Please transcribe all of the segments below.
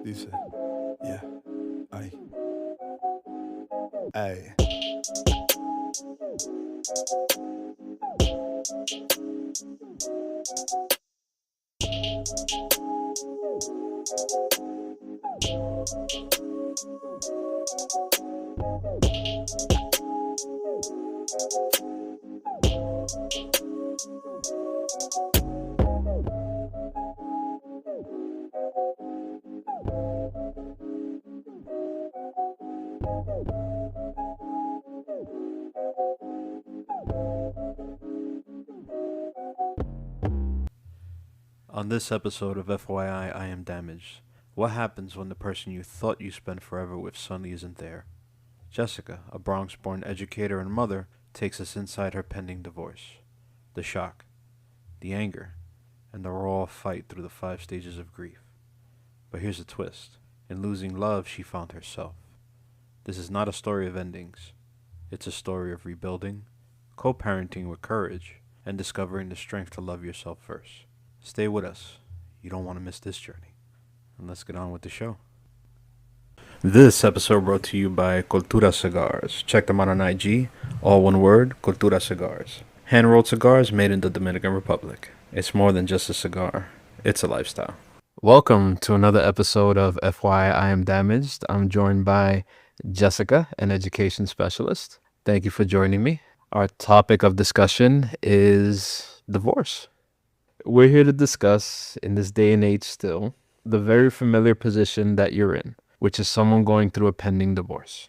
Dice, yeah, ay, ay. On this episode of FYI, I Am Damaged, what happens when the person you thought you spent forever with suddenly isn't there? Jessica, a Bronx-born educator and mother, takes us inside her pending divorce. The shock, the anger, and the raw fight through the 5 stages of grief. But here's a twist. In losing love, she found herself. This is not a story of endings. It's a story of rebuilding, co-parenting with courage, and discovering the strength to love yourself first. Stay with us. You don't want to miss this journey. And let's get on with the show. This episode brought to you by Cultura Cigars. Check them out on IG, all one word, Cultura Cigars. Hand-rolled cigars made in the Dominican Republic. It's more than just a cigar. It's a lifestyle. Welcome to another episode of FYI I Am Damaged. I'm joined by Jessica, an education specialist. Thank you for joining me. Our topic of discussion is divorce. We're here to discuss, in this day and age still, the very familiar position that you're in, which is someone going through a pending divorce.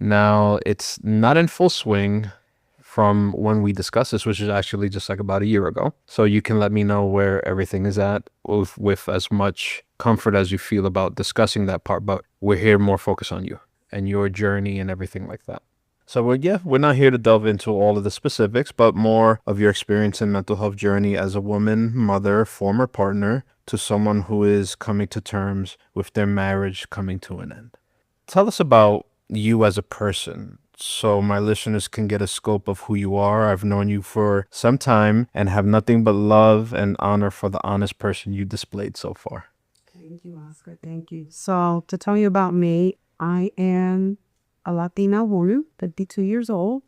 Now, it's not in full swing from when we discussed this, which is actually just like about a year ago. So you can let me know where everything is at with as much comfort as you feel about discussing that part. But we're here more focused on you and your journey and everything like that. So we're not here to delve into all of the specifics, but more of your experience and mental health journey as a woman, mother, former partner, to someone who is coming to terms with their marriage coming to an end. Tell us about you as a person, so my listeners can get a scope of who you are. I've known you for some time and have nothing but love and honor for the honest person you displayed so far. Thank you, Oscar. Thank you. So to tell you about me, I am a Latina woman, 52 years old,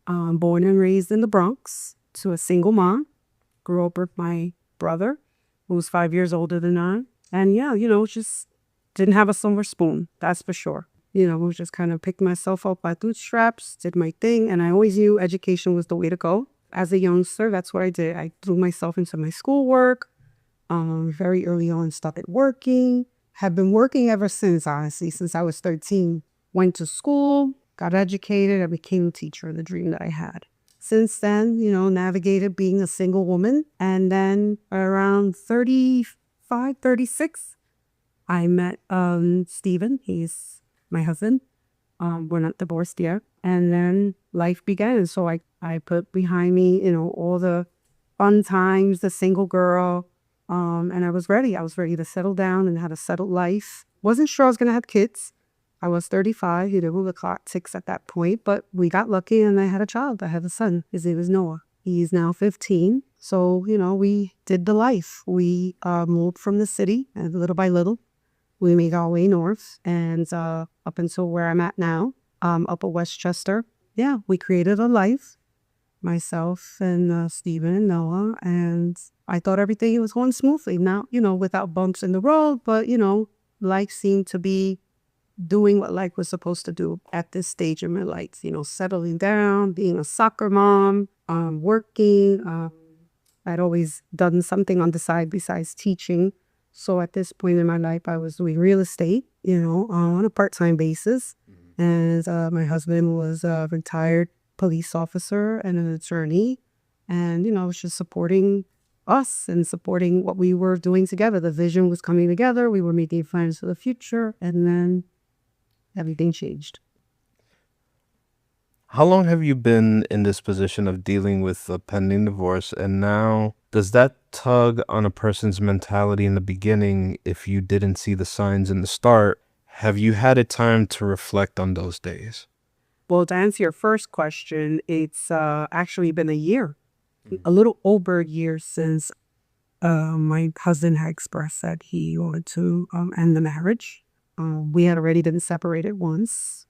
born and raised in the Bronx to a single mom. Grew up with my brother, who was 5 years older than I. And yeah, just didn't have a silver spoon, that's for sure. Just kind of picked myself up by bootstraps, did my thing, and I always knew education was the way to go. As a youngster, that's what I did. I threw myself into my schoolwork. Very early on, started working. Have been working ever since, honestly, since I was 13. Went to school, got educated, I became a teacher, the dream that I had. Since then, navigated being a single woman. And then around 35, 36, I met Steven. He's my husband. We're not divorced yet. And then life began. So I put behind me, all the fun times, the single girl. And I was ready. I was ready to settle down and have a settled life. Wasn't sure I was going to have kids. I was 35, the clock ticks at that point, but we got lucky and I had a child. I had a son. His name is Noah. He's now 15. So, we did the life. We moved from the city, and little by little, we made our way north and up until where I'm at now, up at Westchester. Yeah, we created a life, myself and Stephen and Noah, and I thought everything was going smoothly. Now, without bumps in the road, but, life seemed to be doing what life was supposed to do at this stage in my life, settling down, being a soccer mom, working. I'd always done something on the side besides teaching. So at this point in my life, I was doing real estate, on a part-time basis. And my husband was a retired police officer and an attorney. And, was just supporting us and supporting what we were doing together. The vision was coming together. We were making plans for the future. And then everything changed. How long have you been in this position of dealing with a pending divorce? And now, does that tug on a person's mentality in the beginning if you didn't see the signs in the start? Have you had a time to reflect on those days? Well, to answer your first question, it's actually been a year, a little over a year since My husband had expressed that he wanted to end the marriage. We had already been separated once.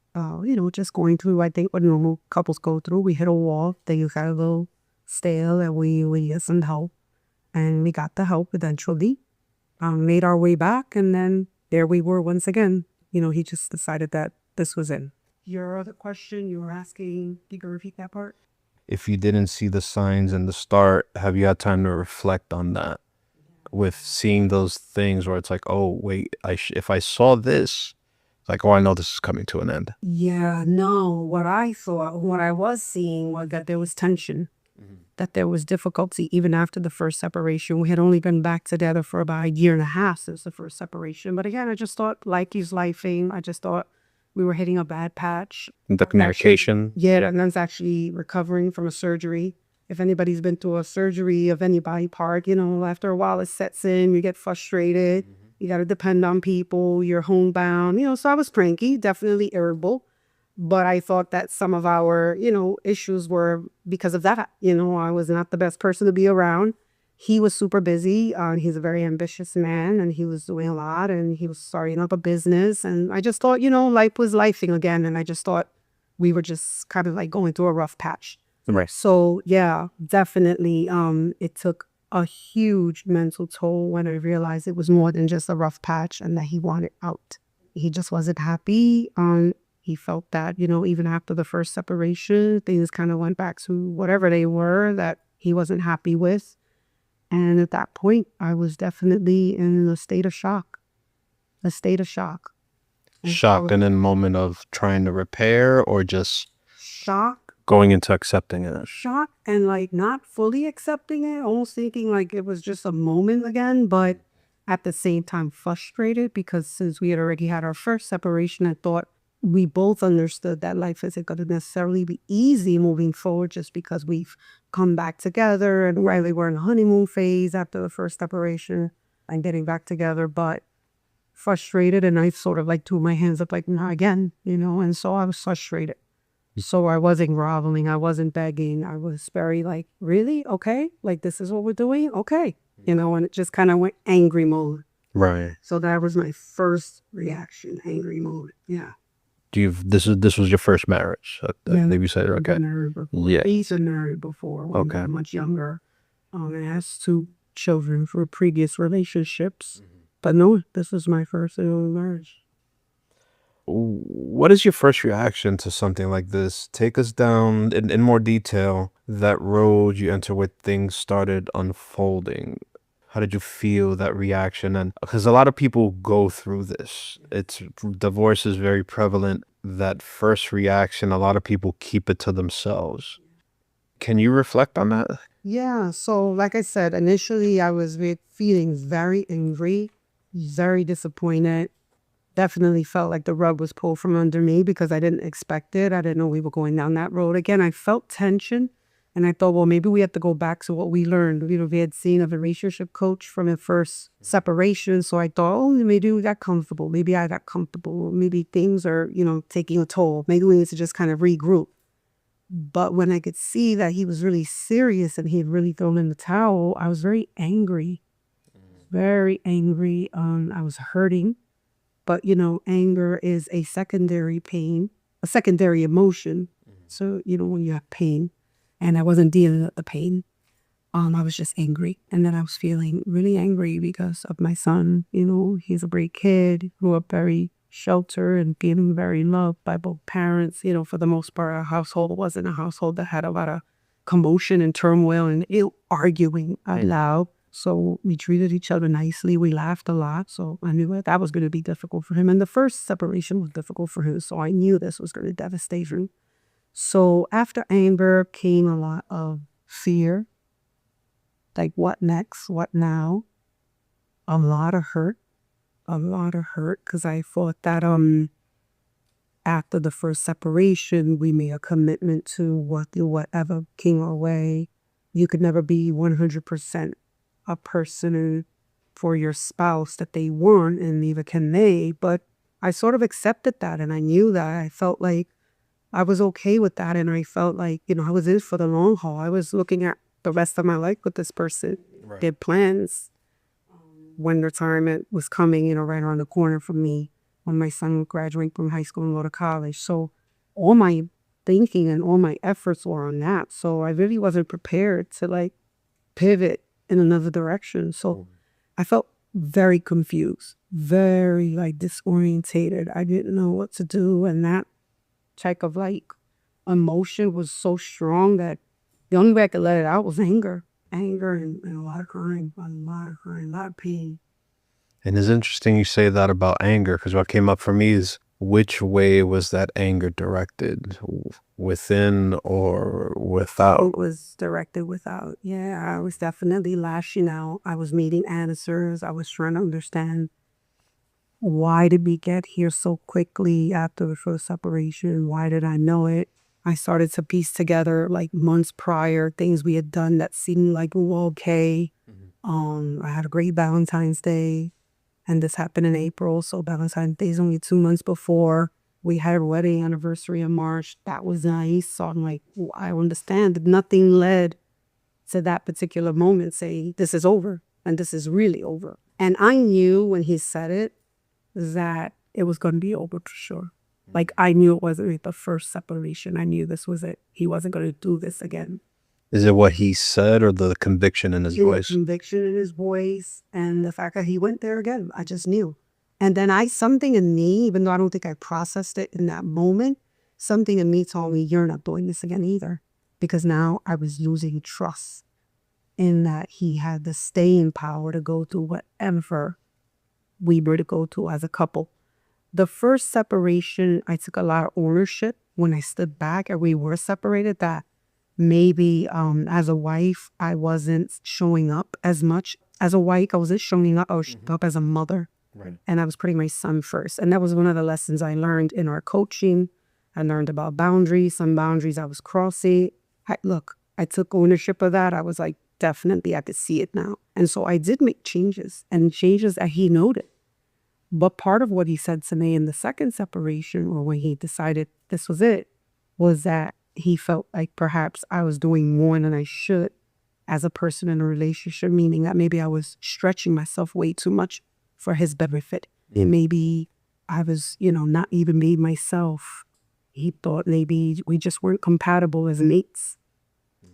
Just going through, I think, what normal couples go through. We hit a wall. Things got a little stale, and we needed some help. And we got the help eventually. Made our way back, and then there we were once again. He just decided that this was it. Your other question, you were asking, you can repeat that part? If you didn't see the signs in the start, have you had time to reflect on that? With seeing those things where it's like, oh, wait, if I saw this, it's like, oh, I know this is coming to an end. Yeah, no, what I thought, what I was seeing was that there was tension, that there was difficulty even after the first separation. We had only been back together for about a year and a half since the first separation. But again, I just thought like he's lifing. I just thought we were hitting a bad patch. The communication. Yeah, and that's actually recovering from a surgery. If anybody's been through a surgery of any body part, after a while it sets in, you get frustrated. You got to depend on people. You're homebound. So I was cranky, definitely irritable. But I thought that some of our, issues were because of that. I was not the best person to be around. He was super busy. He's a very ambitious man, and he was doing a lot, and he was starting up a business. And I just thought, life was lifing again. And I just thought we were just kind of like going through a rough patch. Right. So yeah, definitely. It took a huge mental toll when I realized it was more than just a rough patch and that he wanted out. He just wasn't happy. He felt that, even after the first separation, things kind of went back to whatever they were that he wasn't happy with. And at that point, I was definitely in a state of shock. A state of shock. Shocked and in a moment of trying to repair, or just shock, going into accepting it? Shock and like not fully accepting it, almost thinking like it was just a moment again, but at the same time frustrated because since we had already had our first separation, I thought we both understood that life isn't going to necessarily be easy moving forward just because we've come back together and really we're in the honeymoon phase after the first separation and getting back together, but frustrated. And I sort of like threw my hands up like, not again, and so I was frustrated. So I wasn't groveling. I wasn't begging. I was very like, really? Okay. Like, this is what we're doing? Okay. And it just kind of went angry mode. Right. So that was my first reaction, angry mode. Yeah. This was your first marriage? Maybe you said, okay. Yeah. He's been married before. When okay. Much younger. And has 2 children for previous relationships. But no, this is my first marriage. What is your first reaction to something like this? Take us down in more detail that road you enter where things started unfolding. How did you feel that reaction? And because a lot of people go through this, divorce is very prevalent. That first reaction, a lot of people keep it to themselves. Can you reflect on that? Yeah. So like I said, initially I was feeling very angry, very disappointed. Definitely felt like the rug was pulled from under me because I didn't expect it. I didn't know we were going down that road again. I felt tension and I thought, well, maybe we have to go back to what we learned. We had seen a relationship coach from the first separation. So I thought, oh, maybe we got comfortable. Maybe I got comfortable. Maybe things are, taking a toll. Maybe we need to just kind of regroup. But when I could see that he was really serious and he had really thrown in the towel, I was very angry. Very angry. I was hurting. But, anger is a secondary pain, a secondary emotion. So, when you have pain, and I wasn't dealing with the pain, I was just angry. And then I was feeling really angry because of my son. He's a great kid, grew up very sheltered and feeling very loved by both parents. For the most part, our household wasn't a household that had a lot of commotion and turmoil and arguing out loud. So we treated each other nicely. We laughed a lot. So I knew that was going to be difficult for him. And the first separation was difficult for him. So I knew this was going to devastate him. So after anger came a lot of fear. Like, what next? What now? A lot of hurt. Because I thought that after the first separation, we made a commitment to whatever came our way. You could never be 100% a person for your spouse that they weren't, and neither can they. But I sort of accepted that, and I knew that. I felt like I was okay with that, and I felt like, I was in for the long haul. I was looking at the rest of my life with this person. Right. did plans when retirement was coming, right around the corner for me when my son would graduate from high school and go to college. So all my thinking and all my efforts were on that. So I really wasn't prepared to like pivot in another direction. So I felt very confused, very like disorientated. I didn't know what to do. And that type of like emotion was so strong that the only way I could let it out was anger. Anger and a lot of crying, a lot of pain. And it's interesting you say that about anger, because what came up for me is which way was that anger directed? Within or without? It was directed without. Yeah, I was definitely lashing out. I was needing answers. I was trying to understand why did we get here so quickly after the first separation? Why did I know it? I started to piece together like months prior things we had done that seemed like we were okay. I had a great Valentine's Day, and this happened in April. So Valentine's Day is only 2 months before. We had a wedding anniversary in March. That was nice. So I'm like, well, I understand that nothing led to that particular moment saying, this is over and this is really over. And I knew when he said it that it was going to be over for sure. Like I knew it wasn't the first separation. I knew this was it. He wasn't going to do this again. Is it what he said or the conviction in his voice? Conviction in his voice and the fact that he went there again. I just knew. And then something in me, even though I don't think I processed it in that moment, something in me told me, you're not doing this again either. Because now I was losing trust in that he had the staying power to go to whatever we were to go to as a couple. The first separation, I took a lot of ownership when I stood back and we were separated that maybe as a wife, I wasn't showing up as much. As a wife, I wasn't showing up. I was showing up as a mother. Right. And I was putting my son first. And that was one of the lessons I learned in our coaching. I learned about boundaries. Some boundaries I was crossing. I took ownership of that. I was like, definitely, I could see it now. And so I did make changes and changes that he noted. But part of what he said to me in the second separation, or when he decided this was it, was that he felt like perhaps I was doing more than I should as a person in a relationship, meaning that maybe I was stretching myself way too much for his benefit. And maybe I was, not even me myself. He thought maybe we just weren't compatible as mates.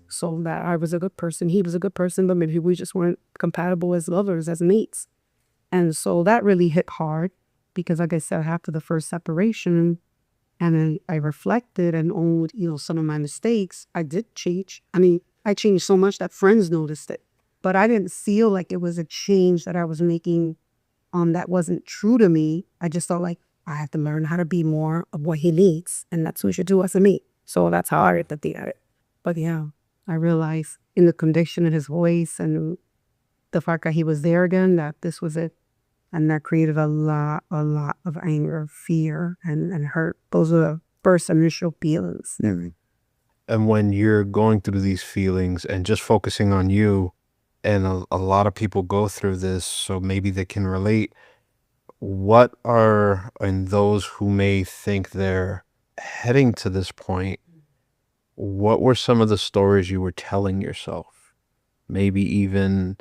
So that I was a good person, he was a good person, but maybe we just weren't compatible as lovers, as mates. And so that really hit hard because, like I said, after the first separation, and then I reflected and owned, some of my mistakes, I did change. I mean, I changed so much that friends noticed it. But I didn't feel like it was a change that I was making that wasn't true to me. I just felt like I have to learn how to be more of what he needs. And that's what we should do as a mate. So that's how I looked at it. But yeah, I realized in the conviction in his voice and the fact that he was there again, that this was it. And that created a lot of anger, fear, and hurt. Those are the first initial feelings. And when you're going through these feelings and just focusing on you, and a lot of people go through this, so maybe they can relate. What are, and those who may think they're heading to this point, what were some of the stories you were telling yourself? Maybe even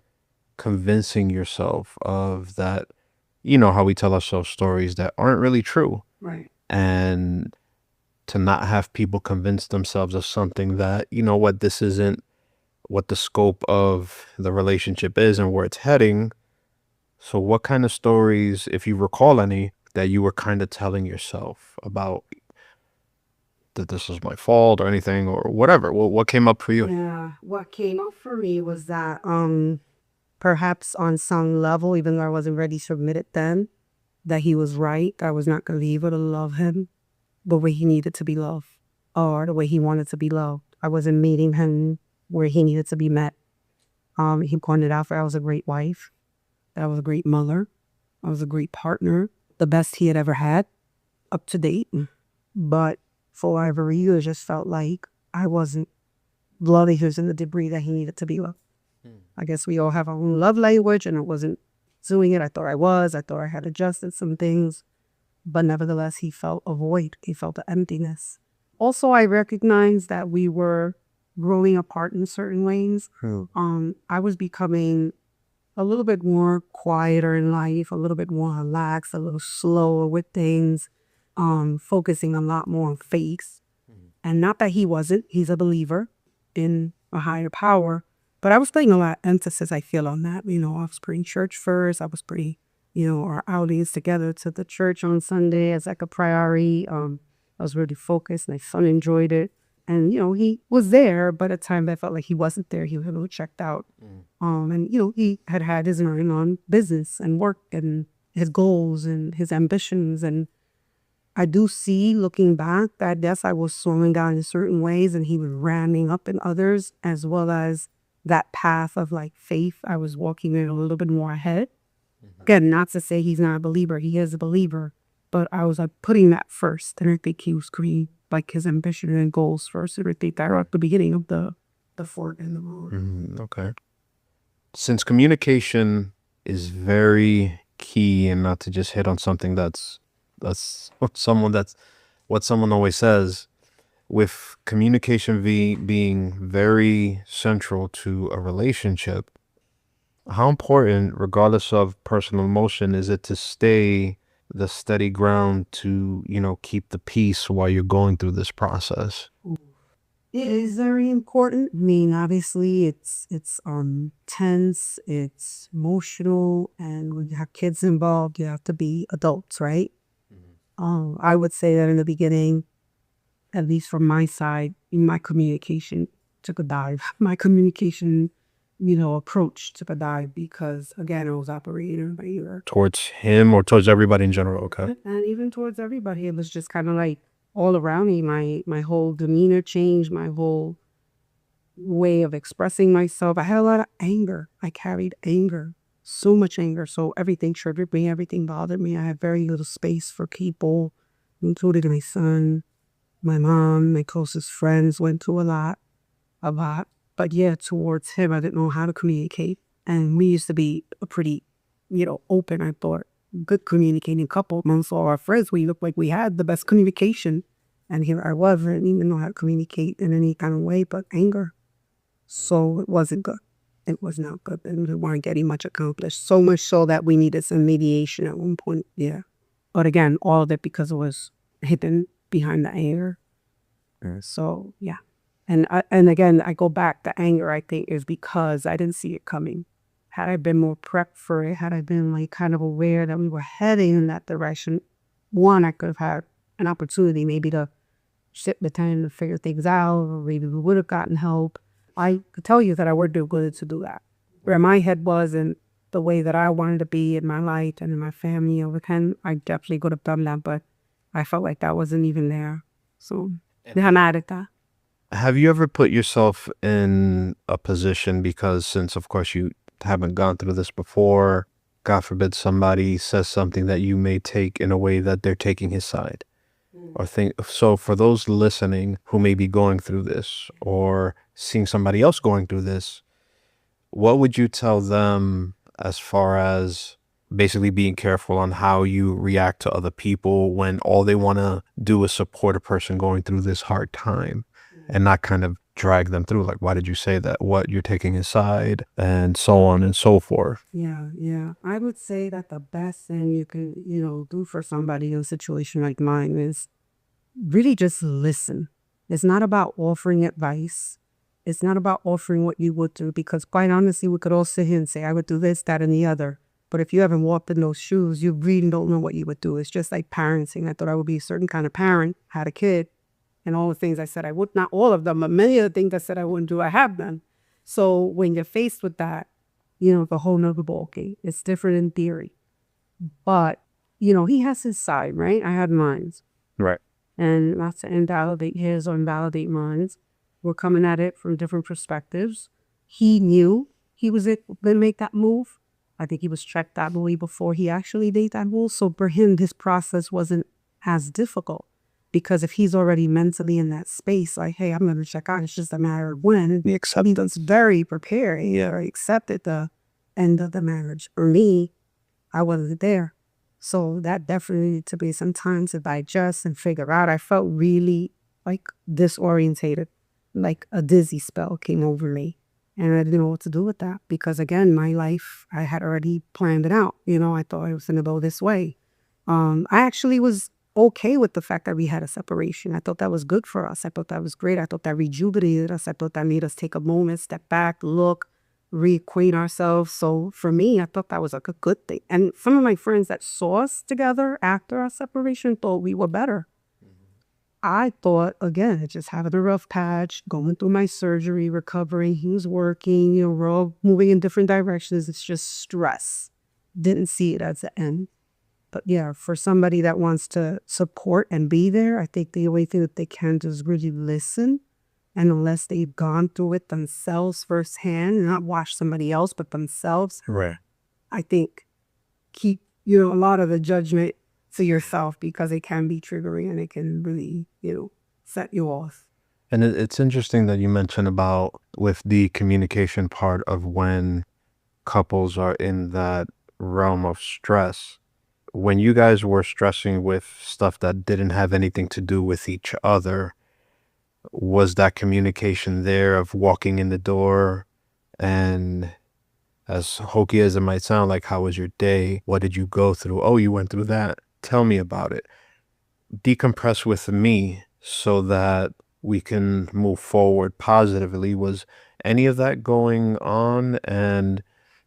convincing yourself of that, how we tell ourselves stories that aren't really true. Right. And to not have people convince themselves of something that, this isn't what the scope of the relationship is and where it's heading. So what kind of stories, if you recall any, that you were kind of telling yourself about that this was my fault or anything or whatever? What came up for you? Yeah, what came up for me was that perhaps on some level, even though I wasn't ready to admit it then, that he was right. I was not going to be able to love him the way he needed to be loved or the way he wanted to be loved. I wasn't meeting him where he needed to be met. He pointed out that I was a great wife, that I was a great mother, I was a great partner, the best he had ever had, up to date. But for whatever reason, it just felt like I wasn't loving him in the degree that he needed to be loved. I guess we all have our own love language, and I wasn't doing it. I thought I was. I thought I had adjusted some things. But nevertheless, he felt a void. He felt an emptiness. Also, I recognized that we were growing apart in certain ways. I was becoming a little bit more quieter in life, a little bit more relaxed, a little slower with things, focusing a lot more on faith. And not that he wasn't, he's a believer in a higher power, but I was putting a lot of emphasis, I feel, on that. I was bringing church first. I was bringing, our outings together to the church on Sunday as like a priority. I was really focused. My son enjoyed it. And, he was there, but at times I felt like he wasn't there. He was a little checked out. And, he had his mind on business and work and his goals and his ambitions. And I do see, looking back, that yes, I was slowing down in certain ways and he was ramming up in others, as well as that path of like faith. I was walking in a little bit more ahead. Again, not to say he's not a believer. He is a believer. But I was like putting that first. And I think he was creating like his ambition and goals first. And I think that at the beginning of the fork in the road. Okay. Since communication is very key, and not to just hit on something that's what someone always says, with communication being very central to a relationship, how important, regardless of personal emotion, is it to stay the steady ground to, keep the peace while you're going through this process? It is very important. I mean, obviously it's tense, it's emotional, and when you have kids involved, you have to be adults, right? I would say that in the beginning, at least from my side, my communication took a dive. My communication, approach took a dive because, again, I was operating in my ear. Towards him or towards everybody in general? Okay. And even towards everybody, it was just kind of like all around me. My whole demeanor changed, my whole way of expressing myself. I had a lot of anger. I carried anger, so much anger. So everything triggered me, everything bothered me. I had very little space for people, including my son, my mom, my closest friends. Went through a lot. But yeah, towards him, I didn't know how to communicate. And we used to be a pretty, open, I thought, good communicating couple. Amongst all our friends, we looked like we had the best communication. And here I was, I didn't even know how to communicate in any kind of way but anger. So it wasn't good. It was not good. And we weren't getting much accomplished. So much so that we needed some mediation at one point. Yeah. But again, all of it because it was hidden behind the anger. So, yeah. And again, I go back, the anger, I think, is because I didn't see it coming. Had I been more prepped for it, had I been like kind of aware that we were heading in that direction, one, I could have had an opportunity maybe to sit the time to figure things out, or maybe we would have gotten help. I could tell you that I would do good to do that. Where my head was and the way that I wanted to be in my life and in my family over time, I definitely could have done that, but I felt like that wasn't even there. So, I'm mad at that. Have you ever put yourself in a position, because since of course you haven't gone through this before, God forbid somebody says something that you may take in a way that they're taking his side, or think so, for those listening who may be going through this or seeing somebody else going through this, what would you tell them as far as basically being careful on how you react to other people when all they want to do is support a person going through this hard time, and not kind of drag them through, like, why did you say that? What, you're taking his side, and so on and so forth? Yeah. I would say that the best thing you can, do for somebody in a situation like mine is really just listen. It's not about offering advice. It's not about offering what you would do, because quite honestly, we could all sit here and say, I would do this, that, and the other. But if you haven't walked in those shoes, you really don't know what you would do. It's just like parenting. I thought I would be a certain kind of parent, had a kid, and all the things I said I would, not all of them, but many of the things I said I wouldn't do, I have done. So when you're faced with that, the whole nother ballgame. It's different in theory. But, he has his side, right? I had mine. Right. And not to invalidate his or invalidate mine. We're coming at it from different perspectives. He knew he was going to make that move. I think he was checked that way before he actually made that move. So for him, this process wasn't as difficult, because if he's already mentally in that space, like, hey, I'm going to check out, it's just a matter of when. The acceptance very prepared. He already accepted the end of the marriage. For me, I wasn't there. So that definitely took me some time to digest and figure out. I felt really like disorientated. like a dizzy spell came over me. And I didn't know what to do with that because, again, my life, I had already planned it out. I thought I was going to go this way. I actually was okay with the fact that we had a separation. I thought that was good for us. I thought that was great. I thought that rejuvenated us. I thought that made us take a moment, step back, look, reacquaint ourselves. So for me, I thought that was like a good thing. And some of my friends that saw us together after our separation thought we were better. I thought, again, just having a rough patch, going through my surgery, recovering. He was working, we're all moving in different directions. It's just stress. Didn't see it as the end. But yeah, for somebody that wants to support and be there, I think the only thing that they can do is really listen. And unless they've gone through it themselves firsthand, not watch somebody else, but themselves, Right. I think keep, a lot of the judgment to yourself because it can be triggering and it can really, set you off. And it's interesting that you mentioned about with the communication part of when couples are in that realm of stress. When you guys were stressing with stuff that didn't have anything to do with each other, was that communication there of walking in the door and, as hokey as it might sound, like, how was your day? What did you go through? Oh, you went through that. Tell me about it. Decompress with me so that we can move forward positively. Was any of that going on? And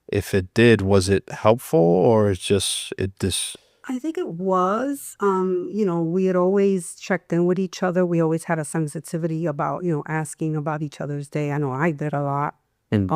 if it did, was it helpful or it's just it this? I think it was. We had always checked in with each other. We always had a sensitivity about, asking about each other's day. I know I did a lot. And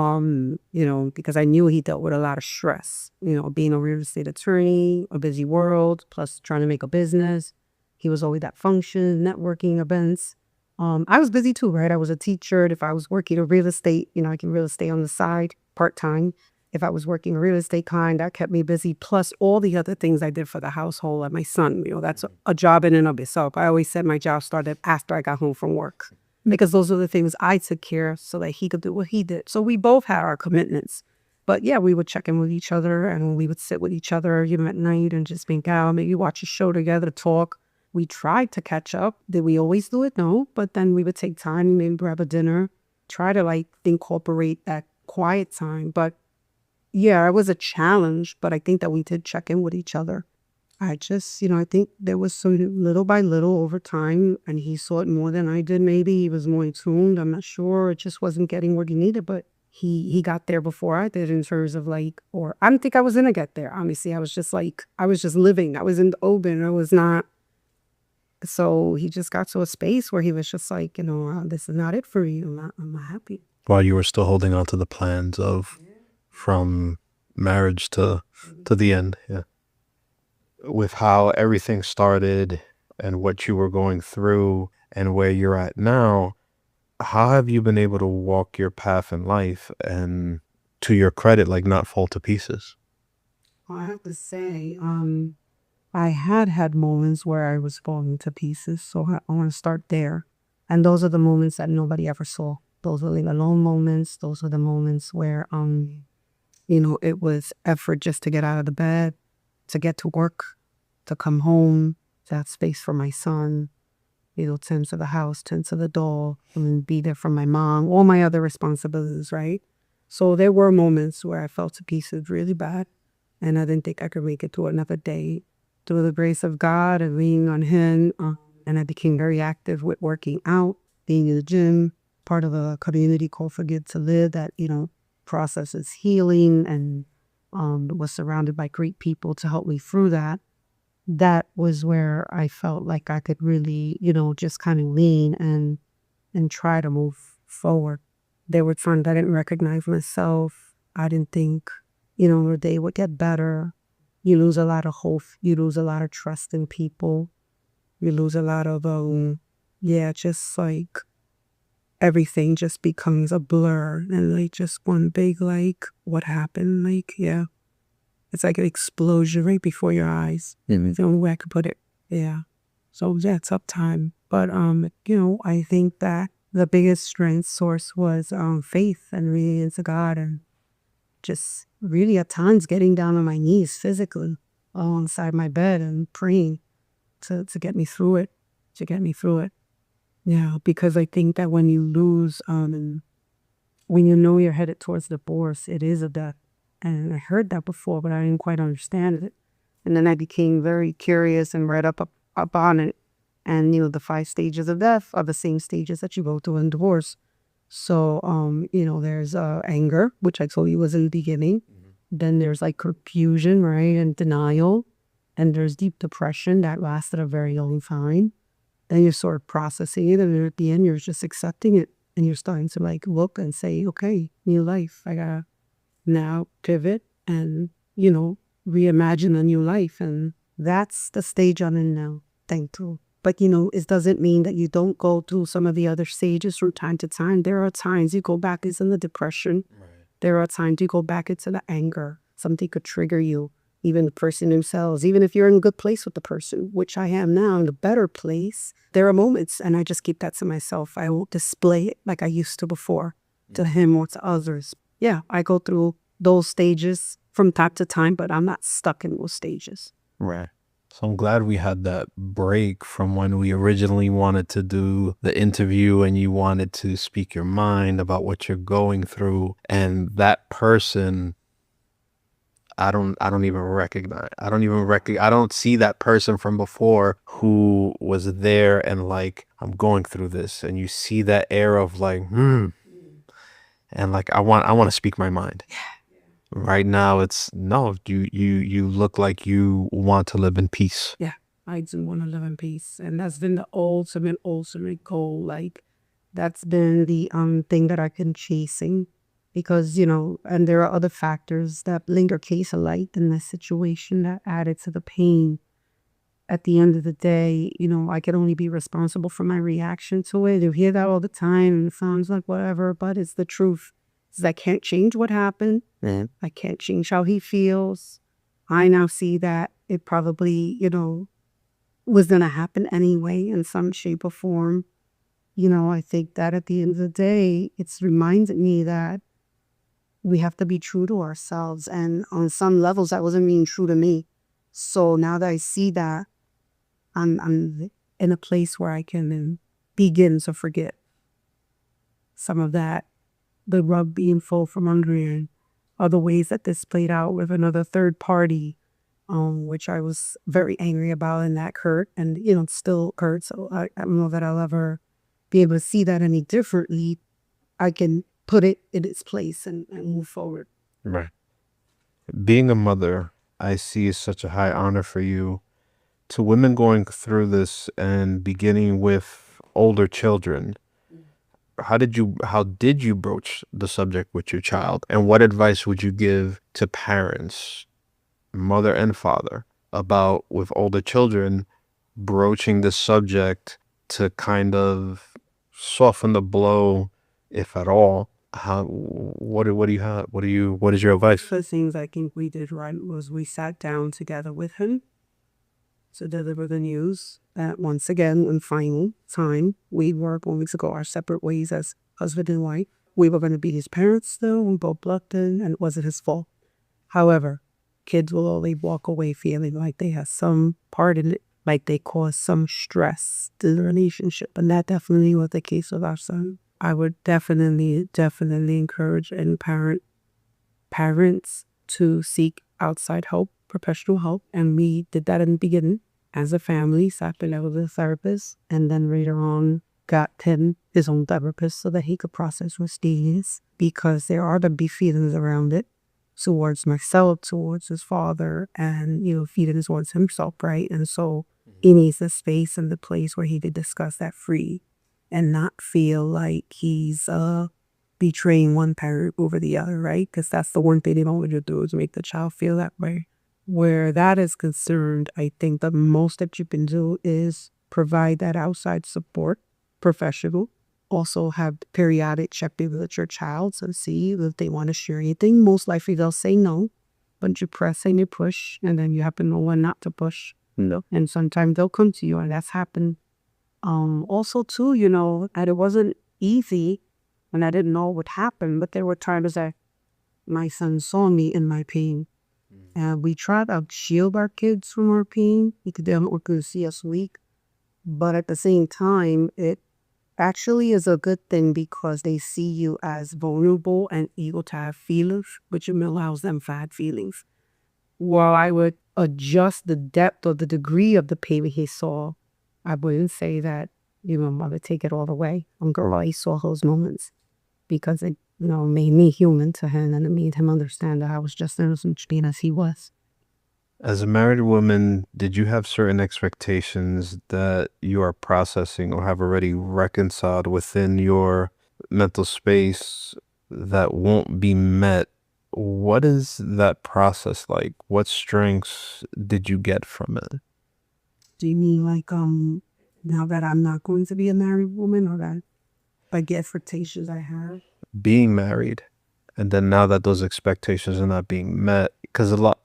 Because I knew he dealt with a lot of stress, being a real estate attorney, a busy world, plus trying to make a business. He was always at functions, networking events. I was busy too, right? I was a teacher. If I was working in real estate, I can real estate on the side, part-time. If I was working a real estate kind, that kept me busy, plus all the other things I did for the household and my son. That's a job in and of itself. I always said my job started after I got home from work because those are the things I took care of so that he could do what he did. So we both had our commitments. But yeah, we would check in with each other and we would sit with each other, at night and just think out, maybe watch a show together, talk. We tried to catch up. Did we always do it? No. But then we would take time, maybe grab a dinner, try to incorporate that quiet time. But yeah, it was a challenge, but I think that we did check in with each other. I just, I think there was some little by little over time, and he saw it more than I did. Maybe he was more in tuned. I'm not sure. It just wasn't getting what he needed, but he got there before I did in terms of or I don't think I was gonna get there. Honestly, I was just living. I was in the open. I was not. So he just got to a space where he was just this is not it for you. I'm not happy. while you were still holding on to the plans of from marriage to the end, yeah. With how everything started and what you were going through and where you're at now, how have you been able to walk your path in life and, to your credit, not fall to pieces? Well, I have to say, I had moments where I was falling to pieces, so I want to start there. And those are the moments that nobody ever saw. Those are the alone moments. Those are the moments where, it was effort just to get out of the bed, to get to work, to come home, to have space for my son, tend to the house, tend to the dog, and be there for my mom, all my other responsibilities, right? So there were moments where I fell to pieces really bad, and I didn't think I could make it through another day. Through the grace of God and leaning on Him, and I became very active with working out, being in the gym, part of a community called Forgive to Live that, processes healing and was surrounded by great people to help me through that. That was where I felt like I could really, just kind of lean and try to move forward. There were times I didn't recognize myself. I didn't think, the day would get better. You lose a lot of hope. You lose a lot of trust in people. You lose a lot of, just everything just becomes a blur and just one big, what happened? Yeah. It's like an explosion right before your eyes. Mm-hmm. The only way I could put it. Yeah. So yeah, tough time. But, I think that the biggest strength source was faith and really into God and just really at times getting down on my knees physically alongside my bed and praying to get me through it, Yeah, because I think that when you lose, when you know you're headed towards divorce, it is a death. And I heard that before, but I didn't quite understand it. And then I became very curious and read up on it. And the 5 stages of death are the same stages that you go through in divorce. So, there's anger, which I told you was in the beginning. Then there's like confusion, right, and denial. And there's deep depression that lasted a very long time. Then you're sort of processing it, and then at the end, you're just accepting it, and you're starting to like look and say, okay, new life. I gotta now pivot and reimagine a new life, and that's the stage I'm in now. Thank you. But it doesn't mean that you don't go through some of the other stages from time to time. There are times you go back into the depression. Right. There are times you go back into the anger. Something could trigger you. Even the person themselves, even if you're in a good place with the person, which I am now in a better place, there are moments, and I just keep that to myself. I won't display it like I used to before, to him or to others. Yeah, I go through those stages from time to time, but I'm not stuck in those stages. Right. So I'm glad we had that break from when we originally wanted to do the interview and you wanted to speak your mind about what you're going through. And that person, I don't even recognize. I don't see that person from before who was there and like, I'm going through this. And you see that air of like, and like, I want to speak my mind. Right now, it's no, you look like you want to live in peace. Yeah, I do want to live in peace. And that's been the ultimate goal. Like, that's been the thing that I've been chasing. Because, and there are other factors that linger case of light in this situation that added to the pain. At the end of the day, I can only be responsible for my reaction to it. You hear that all the time and it sounds like whatever, but it's the truth. Is I can't change what happened. I can't change how he feels. I now see that it probably, was going to happen anyway in some shape or form. I think that at the end of the day, it's reminded me that we have to be true to ourselves. And on some levels, that wasn't being true to me. So now that I see that, I'm in a place where I can begin to forget some of that, the rug being full from under you, and other ways that this played out with another third party, which I was very angry about, and that hurt, and still hurt. So I don't know that I'll ever be able to see that any differently. I can put it in its place and move forward. Right. Being a mother, I see is such a high honor for you. To women going through this and beginning with older children, how did you broach the subject with your child? And what advice would you give to parents, mother and father, about with older children broaching the subject to kind of soften the blow, if at all? What do you have? What is your advice? The things I think we did right was we sat down together with him to deliver the news that once again, in final time, we were going to go our separate ways as husband and wife. We were going to be his parents still. We both loved him, and it wasn't his fault. However, kids will only walk away feeling like they have some part in it, like they cause some stress to the relationship. And that definitely was the case with our son. I would definitely encourage and parents to seek outside help, professional help. And we did that in the beginning as a family, sat there with a therapist, and then later on got him his own therapist so that he could process what he is, because there are the big feelings around it towards myself, towards his father, and feelings towards himself, right? And so he needs the space and the place where he could discuss that free and not feel like he's betraying one parent over the other, right? Because that's the one thing they don't want to do, is make the child feel that way. Where that is concerned, I think the most that you can do is provide that outside support, professional. Also have periodic check-in with your child to see if they want to share anything. Most likely they'll say no, but you press and you push, and then you have to know when not to push. And sometimes they'll come to you, and that's happened. Also too, that it wasn't easy, and I didn't know what would happen, but there were times that my son saw me in my pain. And we try to shield our kids from our pain because they don't want to see us weak. But at the same time, it actually is a good thing because they see you as vulnerable and able to have feelings, which allows them to have feelings. While I would adjust the depth or the degree of the pain he saw, I wouldn't say that, mother take it all the way. Girl, he saw those moments because it, made me human to him and it made him understand that I was just innocent being as he was. As a married woman, did you have certain expectations that you are processing or have already reconciled within your mental space that won't be met? What is that process like? What strengths did you get from it? Do you mean like now that I'm not going to be a married woman or that like the expectations I have? Being married, and then now that those expectations are not being met, because a lot,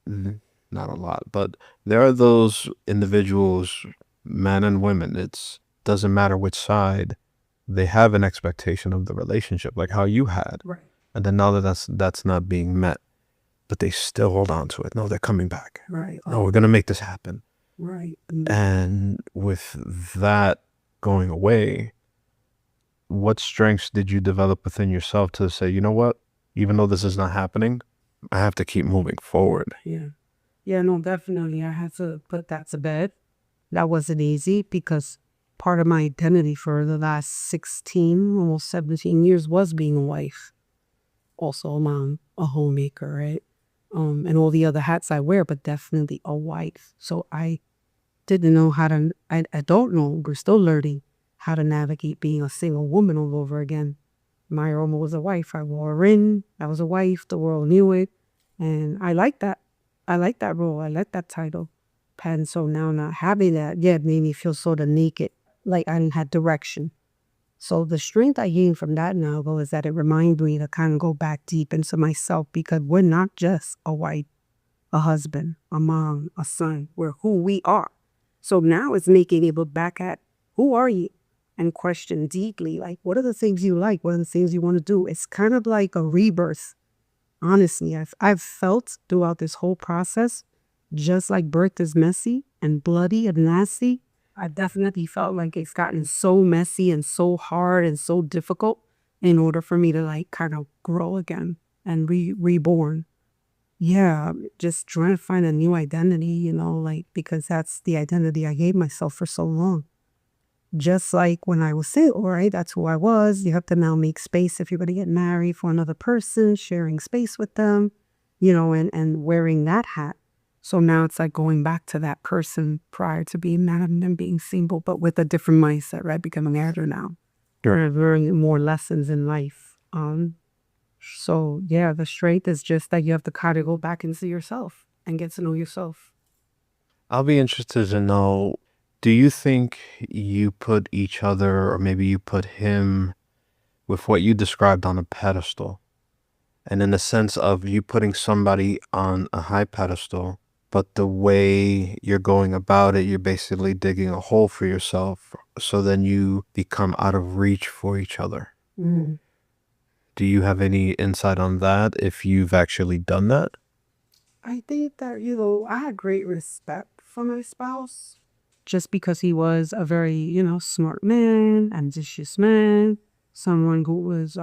not a lot, but there are those individuals, men and women, it's doesn't matter which side, they have an expectation of the relationship, like how you had. Right. And then now that that's not being met, but they still hold on to it. No, they're coming back. Right. No, we're gonna make this happen. Right. And with that going away, what strengths did you develop within yourself to say, you know what, even though this is not happening, I have to keep moving forward? Yeah. Yeah, no, definitely. I had to put that to bed. That wasn't easy because part of my identity for the last 16, almost 17 years was being a wife, also a mom, a homemaker, right? And all the other hats I wear, but definitely a wife. So I didn't know how to, I don't know, we're still learning how to navigate being a single woman all over again. My Roma was a wife. I wore a ring. I was a wife. The world knew it. And I like that. I like that role. I like that title. And so now not having that, yeah, it made me feel sort of naked, like I didn't have direction. So the strength I gained from that novel is that it reminded me to kind of go back deep into myself because we're not just a wife, a husband, a mom, a son. We're who we are. So now it's making me look back at who are you and question deeply, like, what are the things you like? What are the things you want to do? It's kind of like a rebirth. Honestly, I've felt throughout this whole process, just like birth is messy and bloody and nasty, I definitely felt like it's gotten so messy and so hard and so difficult in order for me to like kind of grow again and reborn. Yeah, just trying to find a new identity, like because that's the identity I gave myself for so long. Just like when I was single, right? That's who I was. You have to now make space if you're going to get married for another person, sharing space with them, and wearing that hat. So now it's like going back to that person prior to being married and being single, but with a different mindset, right? Becoming married now. Sure. Learning more lessons in life. So yeah, the strength is just that you have to kind of go back into yourself and get to know yourself. I'll be interested to know, do you think you put each other, or maybe you put him with what you described on a pedestal? And in the sense of you putting somebody on a high pedestal, but the way you're going about it, you're basically digging a hole for yourself. So then you become out of reach for each other. Mm. Do you have any insight on that, if you've actually done that? I think that, I had great respect for my spouse just because he was a very, smart man, ambitious man, someone who was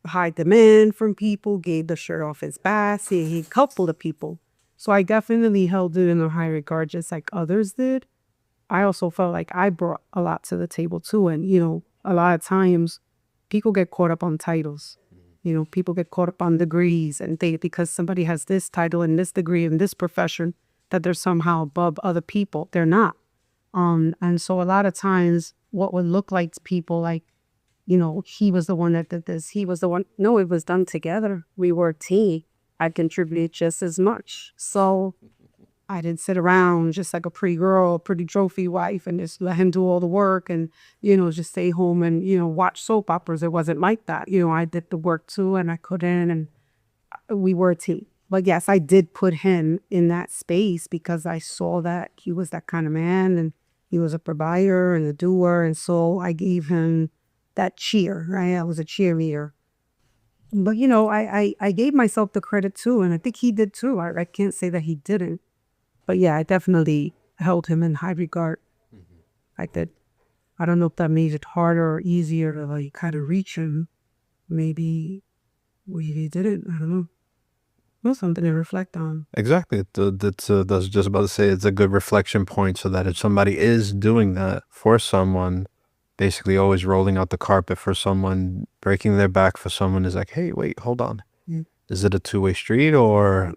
high demand from people, gave the shirt off his back, he coupled the people. So I definitely held it in a high regard, just like others did. I also felt like I brought a lot to the table too. And, a lot of times people get caught up on titles. People get caught up on degrees and they, because somebody has this title and this degree in this profession, that they're somehow above other people. They're not. And so a lot of times what would look like to people like, he was the one that did this. He was the one. No, it was done together. We were a team. I contributed just as much. So I didn't sit around just like a pretty girl, pretty trophy wife and just let him do all the work and, just stay home and, watch soap operas. It wasn't like that. I did the work too and I couldn't and we were a team. But yes, I did put him in that space because I saw that he was that kind of man and he was a provider and a doer. And so I gave him that cheer, right? I was a cheerleader. But, I gave myself the credit too. And I think he did too. I can't say that he didn't. But yeah, I definitely held him in high regard. I did. I don't know if that made it harder or easier to like kind of reach him. Maybe we didn't. I don't know. Well, something to reflect on. Exactly. That's just about to say it's a good reflection point so that if somebody is doing that for someone, basically always rolling out the carpet for someone, breaking their back for someone is like, hey, wait, hold on. Mm. Is it a two-way street or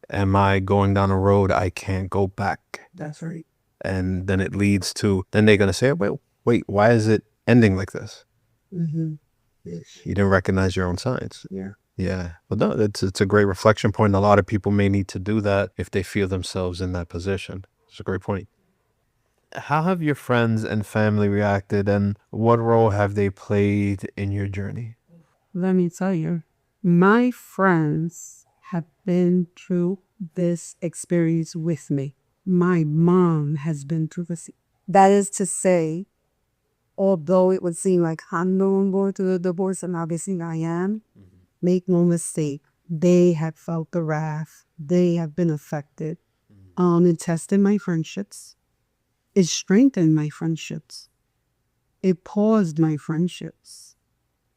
am I going down a road I can't go back? That's right. And then it leads to, then they're going to say, wait, why is it ending like this? Mm-hmm. You didn't recognize your own signs. Yeah. Yeah. Well, no, it's a great reflection point. A lot of people may need to do that if they feel themselves in that position. It's a great point. How have your friends and family reacted, and what role have they played in your journey? Let me tell you, my friends have been through this experience with me. My mom has been through this. That is to say, although it would seem like I'm going through the divorce, and obviously I am, make no mistake, they have felt the wrath. They have been affected. It tested my friendships. It strengthened my friendships. It paused my friendships.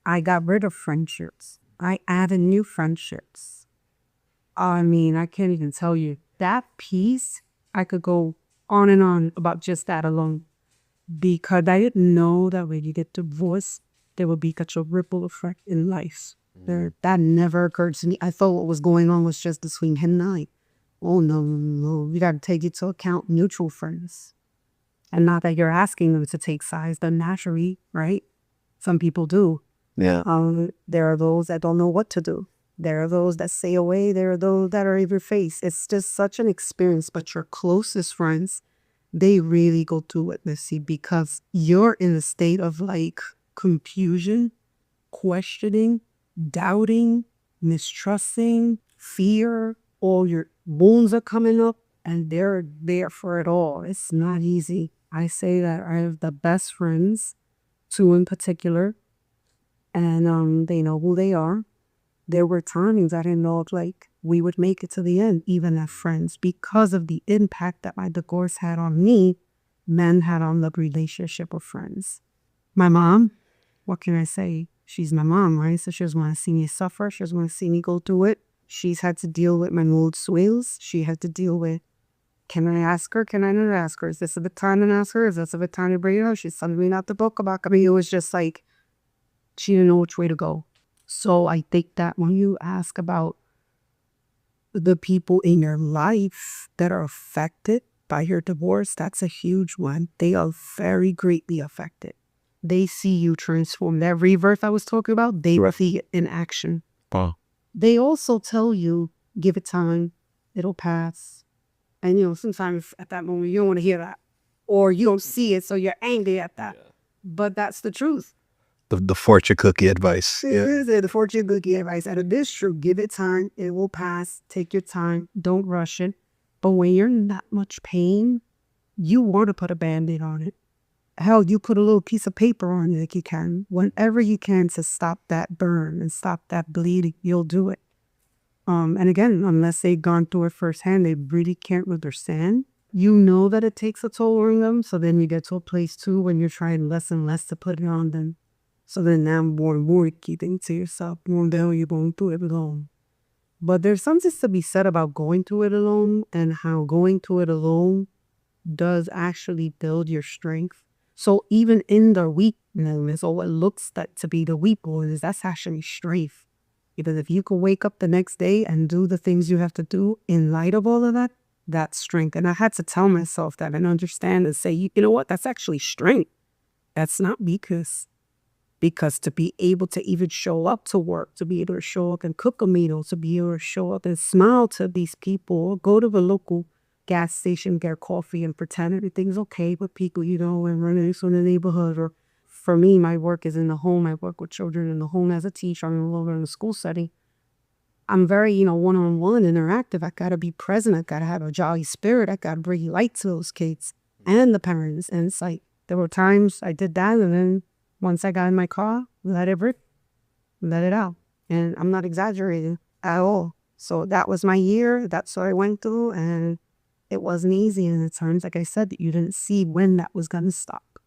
I got rid of friendships. I added new friendships. I mean, I can't even tell you. That piece, I could go on and on about just that alone. Because I didn't know that when you get divorced, there would be such a ripple effect in life. That never occurred to me. I thought what was going on was just between him and I. Oh, no. You got to take into account mutual friends. And not that you're asking them to take sides, but naturally, right? Some people do. Yeah. There are those that don't know what to do. There are those that stay away. There are those that are in your face. It's just such an experience. But your closest friends, they really go through it, Missy, because you're in a state of like confusion, questioning, doubting, mistrusting, fear. All your wounds are coming up and they're there for it all. It's not easy. I say that I have the best friends, two in particular, and they know who they are. There were times I didn't know if like we would make it to the end, even as friends, because of the impact that my divorce had on me, men had on the relationship of friends. My mom, what can I say? She's my mom, right? So she doesn't want to see me suffer. She doesn't want to see me go through it. She's had to deal with my mood swings. She had to deal with, can I ask her? Can I not ask her? Is this a good time to ask her? Is this a good time to bring it up? She's sending me not the book about. I mean, it was just like, she didn't know which way to go. So I think that when you ask about the people in your life that are affected by your divorce, that's a huge one. They are very greatly affected. They see you transform. That rebirth I was talking about, they see it in action. Wow. They also tell you, give it time, it'll pass. And sometimes at that moment you don't want to hear that. Or you don't see it, so you're angry at that. Yeah. But that's the truth. The fortune cookie advice. Yeah. The fortune cookie advice. And it is true. Give it time. It will pass. Take your time. Don't rush it. But when you're in that much pain, you want to put a Band-Aid on it. Hell, you put a little piece of paper on it if you can. Whenever you can to stop that burn and stop that bleeding, you'll do it. And again, unless they've gone through it firsthand, they really can't understand. You know that it takes a toll on them. So then you get to a place too when you're trying less and less to put it on them. So then now more and more keeping to yourself, more and more you're going through it alone. But there's something to be said about going through it alone and how going through it alone does actually build your strength. So even in the weakness or what looks to be the weak points, that's actually strength. Because if you can wake up the next day and do the things you have to do in light of all of that, that's strength. And I had to tell myself that and understand and say, you know what, that's actually strength. That's not weakness. Because to be able to even show up to work, to be able to show up and cook a meal, to be able to show up and smile to these people, or go to the local gas station, get coffee and pretend everything's okay with people, and run into the neighborhood. Or for me, my work is in the home. I work with children in the home as a teacher. I'm no longer in a school setting. I'm very, one-on-one interactive. I got to be present. I got to have a jolly spirit. I got to bring light to those kids and the parents. And it's like, there were times I did that, and then once I got in my car, let it rip, let it out. And I'm not exaggerating at all. So that was my year. That's what I went through. And it wasn't easy. And at times, like I said, that you didn't see when that was going to stop.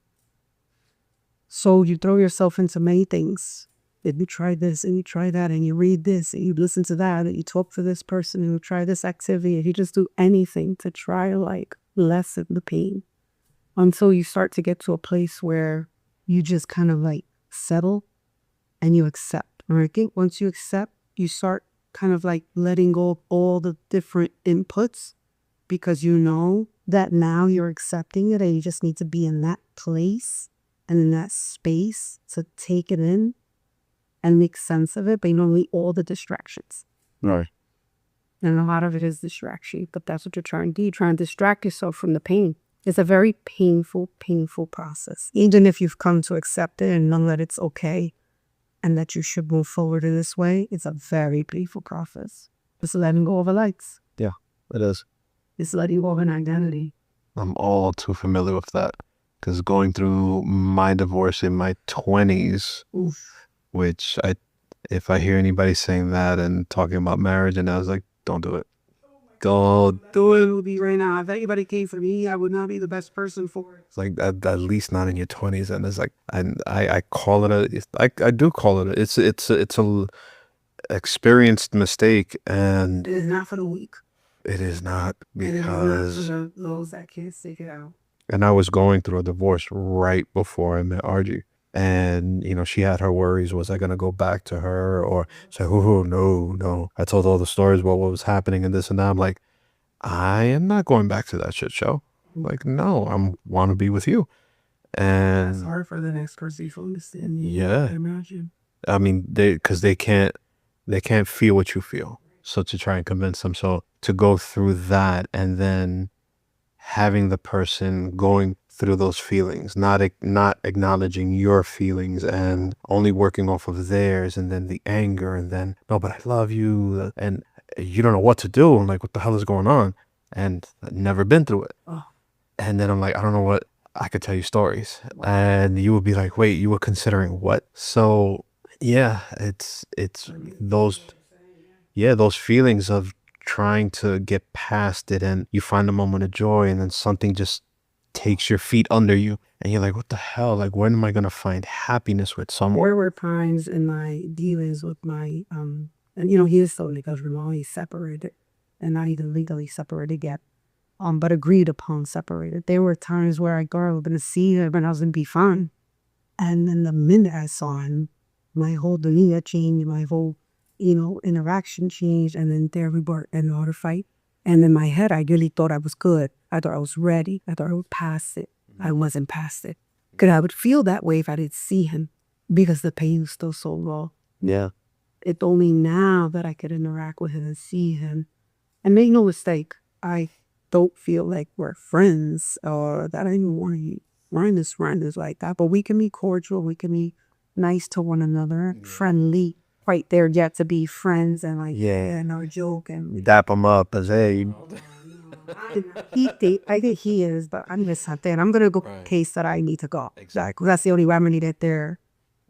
So you throw yourself into many things. If you try this and you try that and you read this and you listen to that and you talk to this person and you try this activity and you just do anything to try like lessen the pain until you start to get to a place where you just kind of like settle and you accept. And I think once you accept, you start kind of like letting go of all the different inputs because you know that now you're accepting it and you just need to be in that place and in that space to take it in and make sense of it, but you don't need all the distractions. Right. And a lot of it is distraction, but that's what you're trying to do. You're trying to distract yourself from the pain. It's a very painful, painful process. Even if you've come to accept it and know that it's okay and that you should move forward in this way, it's a very painful process. It's letting go of the lights. Yeah, it is. It's letting go of an identity. I'm all too familiar with that because going through my divorce in my 20s, which if I hear anybody saying that and talking about marriage, and I was like, don't do it. Don't do it. It would be right now. If anybody came for me, I would not be the best person for it. It's like at least not in your 20s. And it's like, I call it I do call it it's a experienced mistake, and It is not for the weak. it is not, And it is not because for those that can't stick it out. and I was going through a divorce right before I met RG. And, she had her worries. Was I going to go back to her or say, oh, no. I told all the stories about what was happening and this and that. I'm like, I am not going back to that shit show. Like, no, I want to be with you. It's And hard for the next person to understand you. yeah, I imagine. I mean, because they can't feel what you feel. So to try and convince them. So to go through that and then having the person going through those feelings, not acknowledging your feelings and only working off of theirs, and then the anger, and then, no, but I love you, and you don't know what to do. I'm like, what the hell is going on? And I've never been through it. Oh. And then I'm like, I don't know what, I could tell you stories. And you would be like, wait, you were considering what? So yeah, it's those, those feelings of trying to get past it, and you find a moment of joy, and then something just takes your feet under you, and you're like, what the hell? Like, when am I gonna find happiness with someone? There were times in my dealings with my and he is still because he's separated and not even legally separated yet. But agreed upon separated. There were times where I was gonna see him and I was gonna be fine. And then the minute I saw him, my whole demeanor changed, my whole, interaction changed, and then there we were in order fight. And in my head, I really thought I was good. I thought I was ready. I thought I would pass it. I wasn't past it. Because I would feel that way if I didn't see him because the pain was still so raw. Yeah. It's only now that I could interact with him and see him. And make no mistake, I don't feel like we're friends or that I even want to friends like that. But we can be cordial. We can be nice to one another, friendly. Quite there yet to be friends and like and joke and Dap them up as, hey. I think he is, but I'm just not there. I'm gonna go case that I need to go. Exactly. That's the only way I'm gonna get there.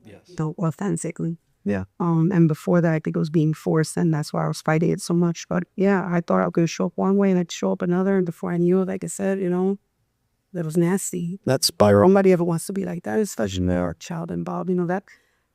Yes. Though authentically. Yeah. And before that, I think it was being forced, and that's why I was fighting it so much. But yeah, I thought I was gonna show up one way and I'd show up another, and before I knew it, like I said, that was nasty. That spiral. Nobody ever wants to be like that, especially a child involved. That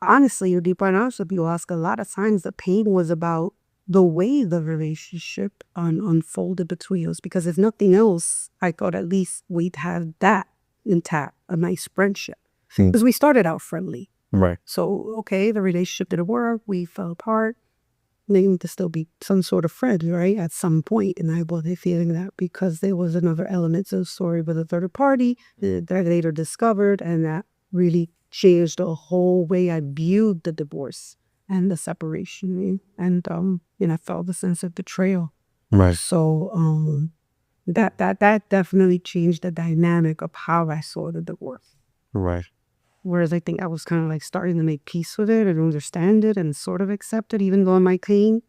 honestly, to be quite honest with you, ask a lot of times the pain was about the way the relationship unfolded between us. Because if nothing else, I thought at least we'd have that intact, a nice friendship. Because we started out friendly. Right. So, okay, the relationship didn't work. We fell apart. They need to still be some sort of friend, right? At some point. And I wasn't feeling that because there was another element to the story with a third party that I later discovered. And that really changed the whole way I viewed the divorce and the separation. And I felt the sense of betrayal. Right. So that definitely changed the dynamic of how I saw the divorce. Right. Whereas I think I was kind of like starting to make peace with it and understand it and sort of accept it, even though it might pain.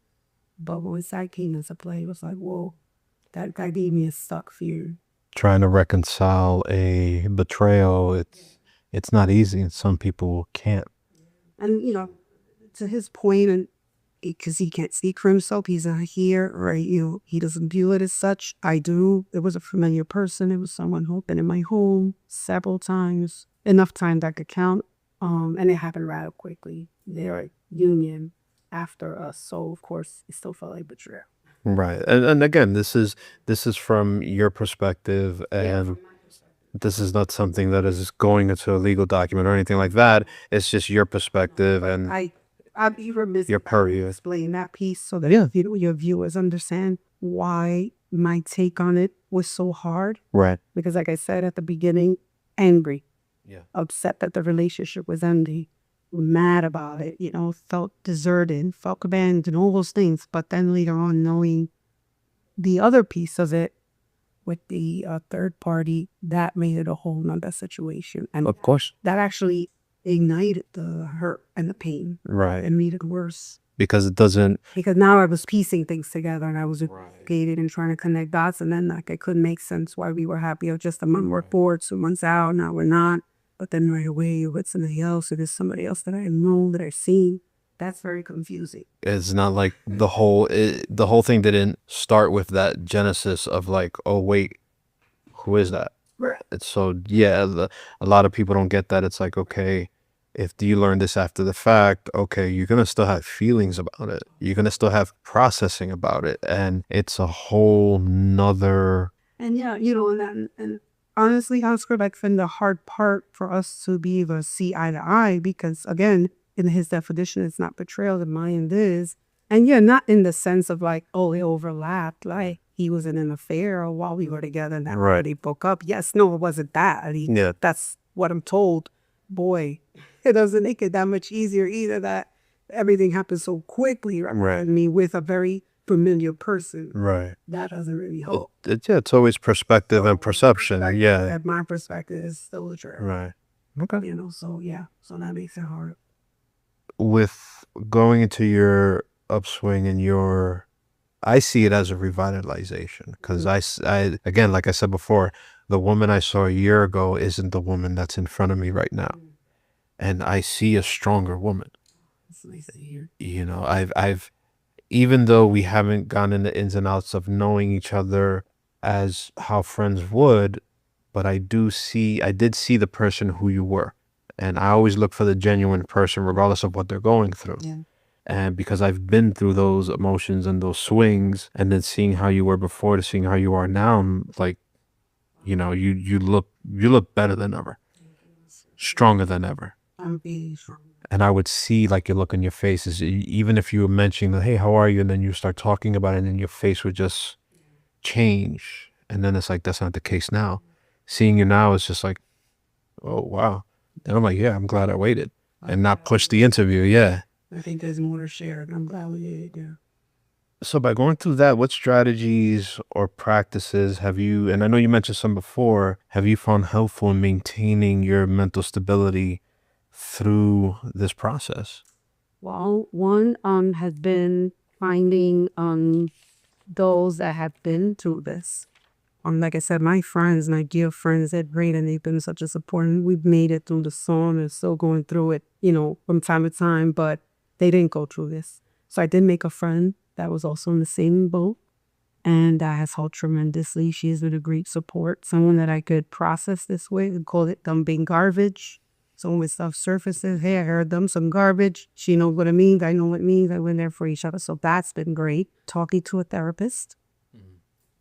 But once that came into play, it was like, whoa, that gave me a stuck fear. Trying to reconcile a betrayal, it's not easy, and some people can't. And, to his point, and because he can't speak for himself, he's not here, right? He doesn't view it as such. I do. It was a familiar person. It was someone who'd been in my home several times, enough times I could count. And it happened rather quickly. Their union after us. So of course it still felt like betrayal. Right. And again, this is from your perspective, and this is not something that is going into a legal document or anything like that. It's just your perspective and I'd be remiss your if I didn't purview. explain that piece so that your viewers understand why my take on it was so hard. Right. Because like I said at the beginning, angry, Yeah. upset that the relationship was ending, mad about it, felt deserted, felt abandoned, all those things. But then later on, knowing the other piece of it with the third party, that made it a whole nother situation. And Of course. that actually ignited the hurt and the pain Right. and made it worse. Because it doesn't. Because now I was piecing things together and I was educated and trying to connect dots. And then like it couldn't make sense why we were happy of just a month we're bored, 2 months out, now we're not. But then right away you're with somebody else, or there's somebody else that I know that I've seen. That's very confusing. It's not like the whole thing didn't start with that genesis of like, oh wait, who is that? Right. It's so a lot of people don't get that. It's like, okay, if you learn this after the fact, okay, you're gonna still have feelings about it. You're gonna still have processing about it, and it's a whole nother. And yeah, and honestly, Oscar, like been the hard part for us to be able to see eye to eye, because again, in his definition, it's not betrayal, in mine it is. And yeah, not in the sense of like, oh, it overlapped, like he was in an affair or while we were together and that Right. they broke up. Yes, no, it wasn't that. I mean, Yeah. that's what I'm told. Boy, it doesn't make it that much easier either that everything happened so quickly. Right. I mean, with a very familiar person. Right. That doesn't really help. It's always perspective and perception. Yeah. At my perspective, is still true. Right. Okay. So yeah, so that makes it hard. With going into your upswing and I see it as a revitalization, because I again, like I said before, the woman I saw a year ago isn't the woman that's in front of me right now, and I see a stronger woman. It's nice to hear. I've even though we haven't gone into ins and outs of knowing each other as how friends would, but I did see the person who you were. And I always look for the genuine person, regardless of what they're going through. Yeah. And because I've been through those emotions and those swings, and then seeing how you were before to seeing how you are now, I'm like, you look better than ever, stronger than ever. I'm being strong. And I would see like your look on your faces, even if you were mentioning that, hey, how are you? And then you start talking about it, and then your face would just change. And then it's like, that's not the case now. Seeing you now is just like, oh, wow. And I'm like, yeah, I'm glad I waited and not pushed the interview. Yeah. I think there's more to share, and I'm glad we did. Yeah. So by going through that, what strategies or practices have you, and I know you mentioned some before, have you found helpful in maintaining your mental stability through this process? Well, one has been finding those that have been through this. Like I said, my friends, my dear friends, they're great, and they've been such a support. And we've made it through the storm and still going through it, from time to time. But they didn't go through this. So I did make a friend that was also in the same boat, and that has helped tremendously. She has been a great support, someone that I could process this way. We call it dumping garbage. So when stuff surfaces, hey, I heard them some garbage. She knows what it means. I know what it means. I went there for each other. So that's been great. Talking to a therapist.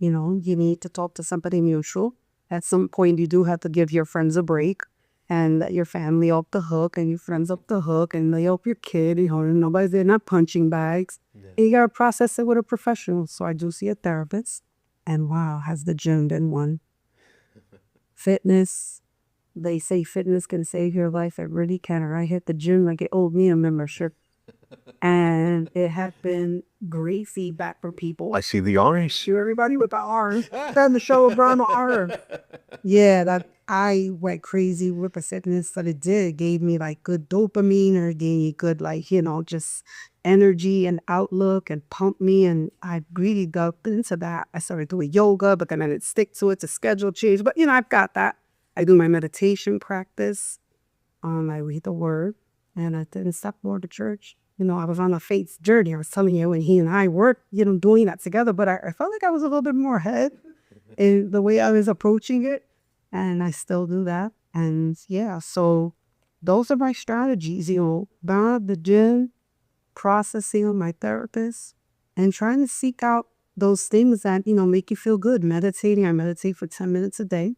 You need to talk to somebody mutual. At some point, you do have to give your friends a break and let your family off the hook and your friends off the hook and lay off your kid. Nobody's there, not punching bags. Yeah. And you got to process it with a professional. So I do see a therapist. And wow, has the gym been one? Fitness. They say fitness can save your life. It really can. Or I hit the gym like it owed me a membership. And it had been great feedback for people. I see the orange. Shoot everybody with the R. Time to show around the R. Yeah, that I went crazy with the fitness that it did. It gave me like good dopamine, or gave me good just energy and outlook, and pumped me. And I really got into that. I started doing yoga, but then I didn't stick to it. To schedule change. But I've got that. I do my meditation practice. I read the word, and I didn't stop going to church. I was on a faith journey. I was telling you when he and I were, doing that together, but I felt like I was a little bit more ahead in the way I was approaching it, and I still do that. And yeah, so those are my strategies, down at the gym, processing with my therapist, and trying to seek out those things that, make you feel good. Meditating, I meditate for 10 minutes a day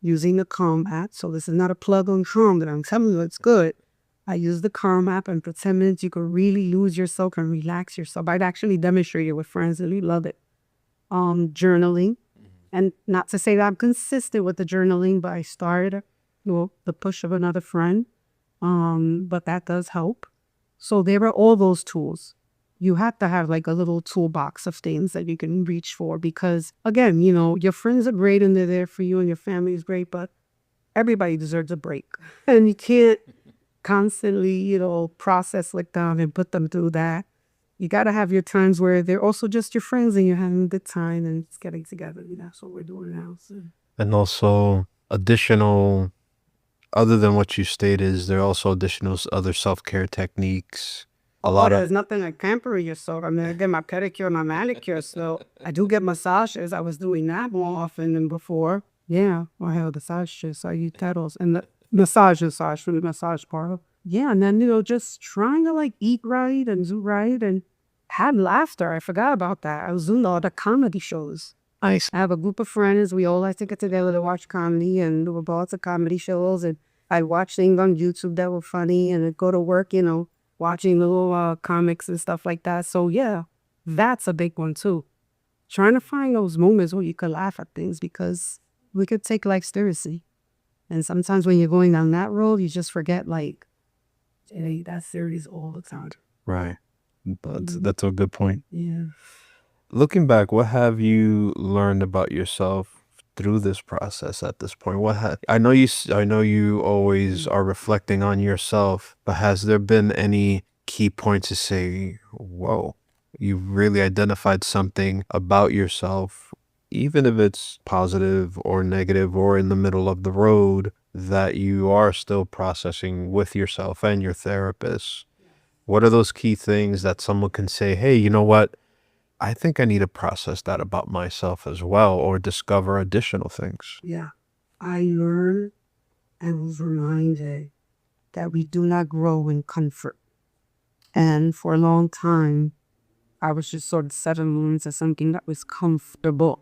using the Calm app. So this is not a plug on Calm that I'm telling you it's good. I use the Calm app, and for 10 minutes, you can really lose yourself and relax yourself. I'd actually demonstrate it with friends, and we love it. Journaling. And not to say that I'm consistent with the journaling, but I started the push of another friend. But that does help. So there are all those tools. You have to have like a little toolbox of things that you can reach for because, again, your friends are great and they're there for you and your family is great, but everybody deserves a break. And you can't constantly, process like them and put them through that. You got to have your times where they're also just your friends and you're having a good time and it's getting together. That's what we're doing now. So. And also additional, other than what you stated, is there also additional other self-care techniques? There's nothing like pampering yourself. I mean, I get my pedicure, my manicure, so I do get massages. I was doing that more often than before. Yeah, I have massages. So I use titles and the massage for the massage parlor. Yeah, and then just trying to like eat right and do right and have laughter. I forgot about that. I was doing all the comedy shows. Nice. I have a group of friends. We all like to get together to watch comedy and do lots of comedy shows. And I watch things on YouTube that were funny and I'd go to work, watching little comics and stuff like that. So yeah, that's a big one too. Trying to find those moments where you could laugh at things because we could take life seriously. And sometimes when you're going down that road, you just forget like, hey, that's serious all the time. Right. That's a good point. Yeah. Looking back, what have you learned about yourself through this process at this point? I know you always are reflecting on yourself, but has there been any key points to say, whoa, you really identified something about yourself, even if it's positive or negative or in the middle of the road, that you are still processing with yourself and your therapist? What are those key things that someone can say, hey, you know what? I think I need to process that about myself as well or discover additional things. Yeah. I learned and was reminded that we do not grow in comfort. And for a long time, I was just sort of settling into something that was comfortable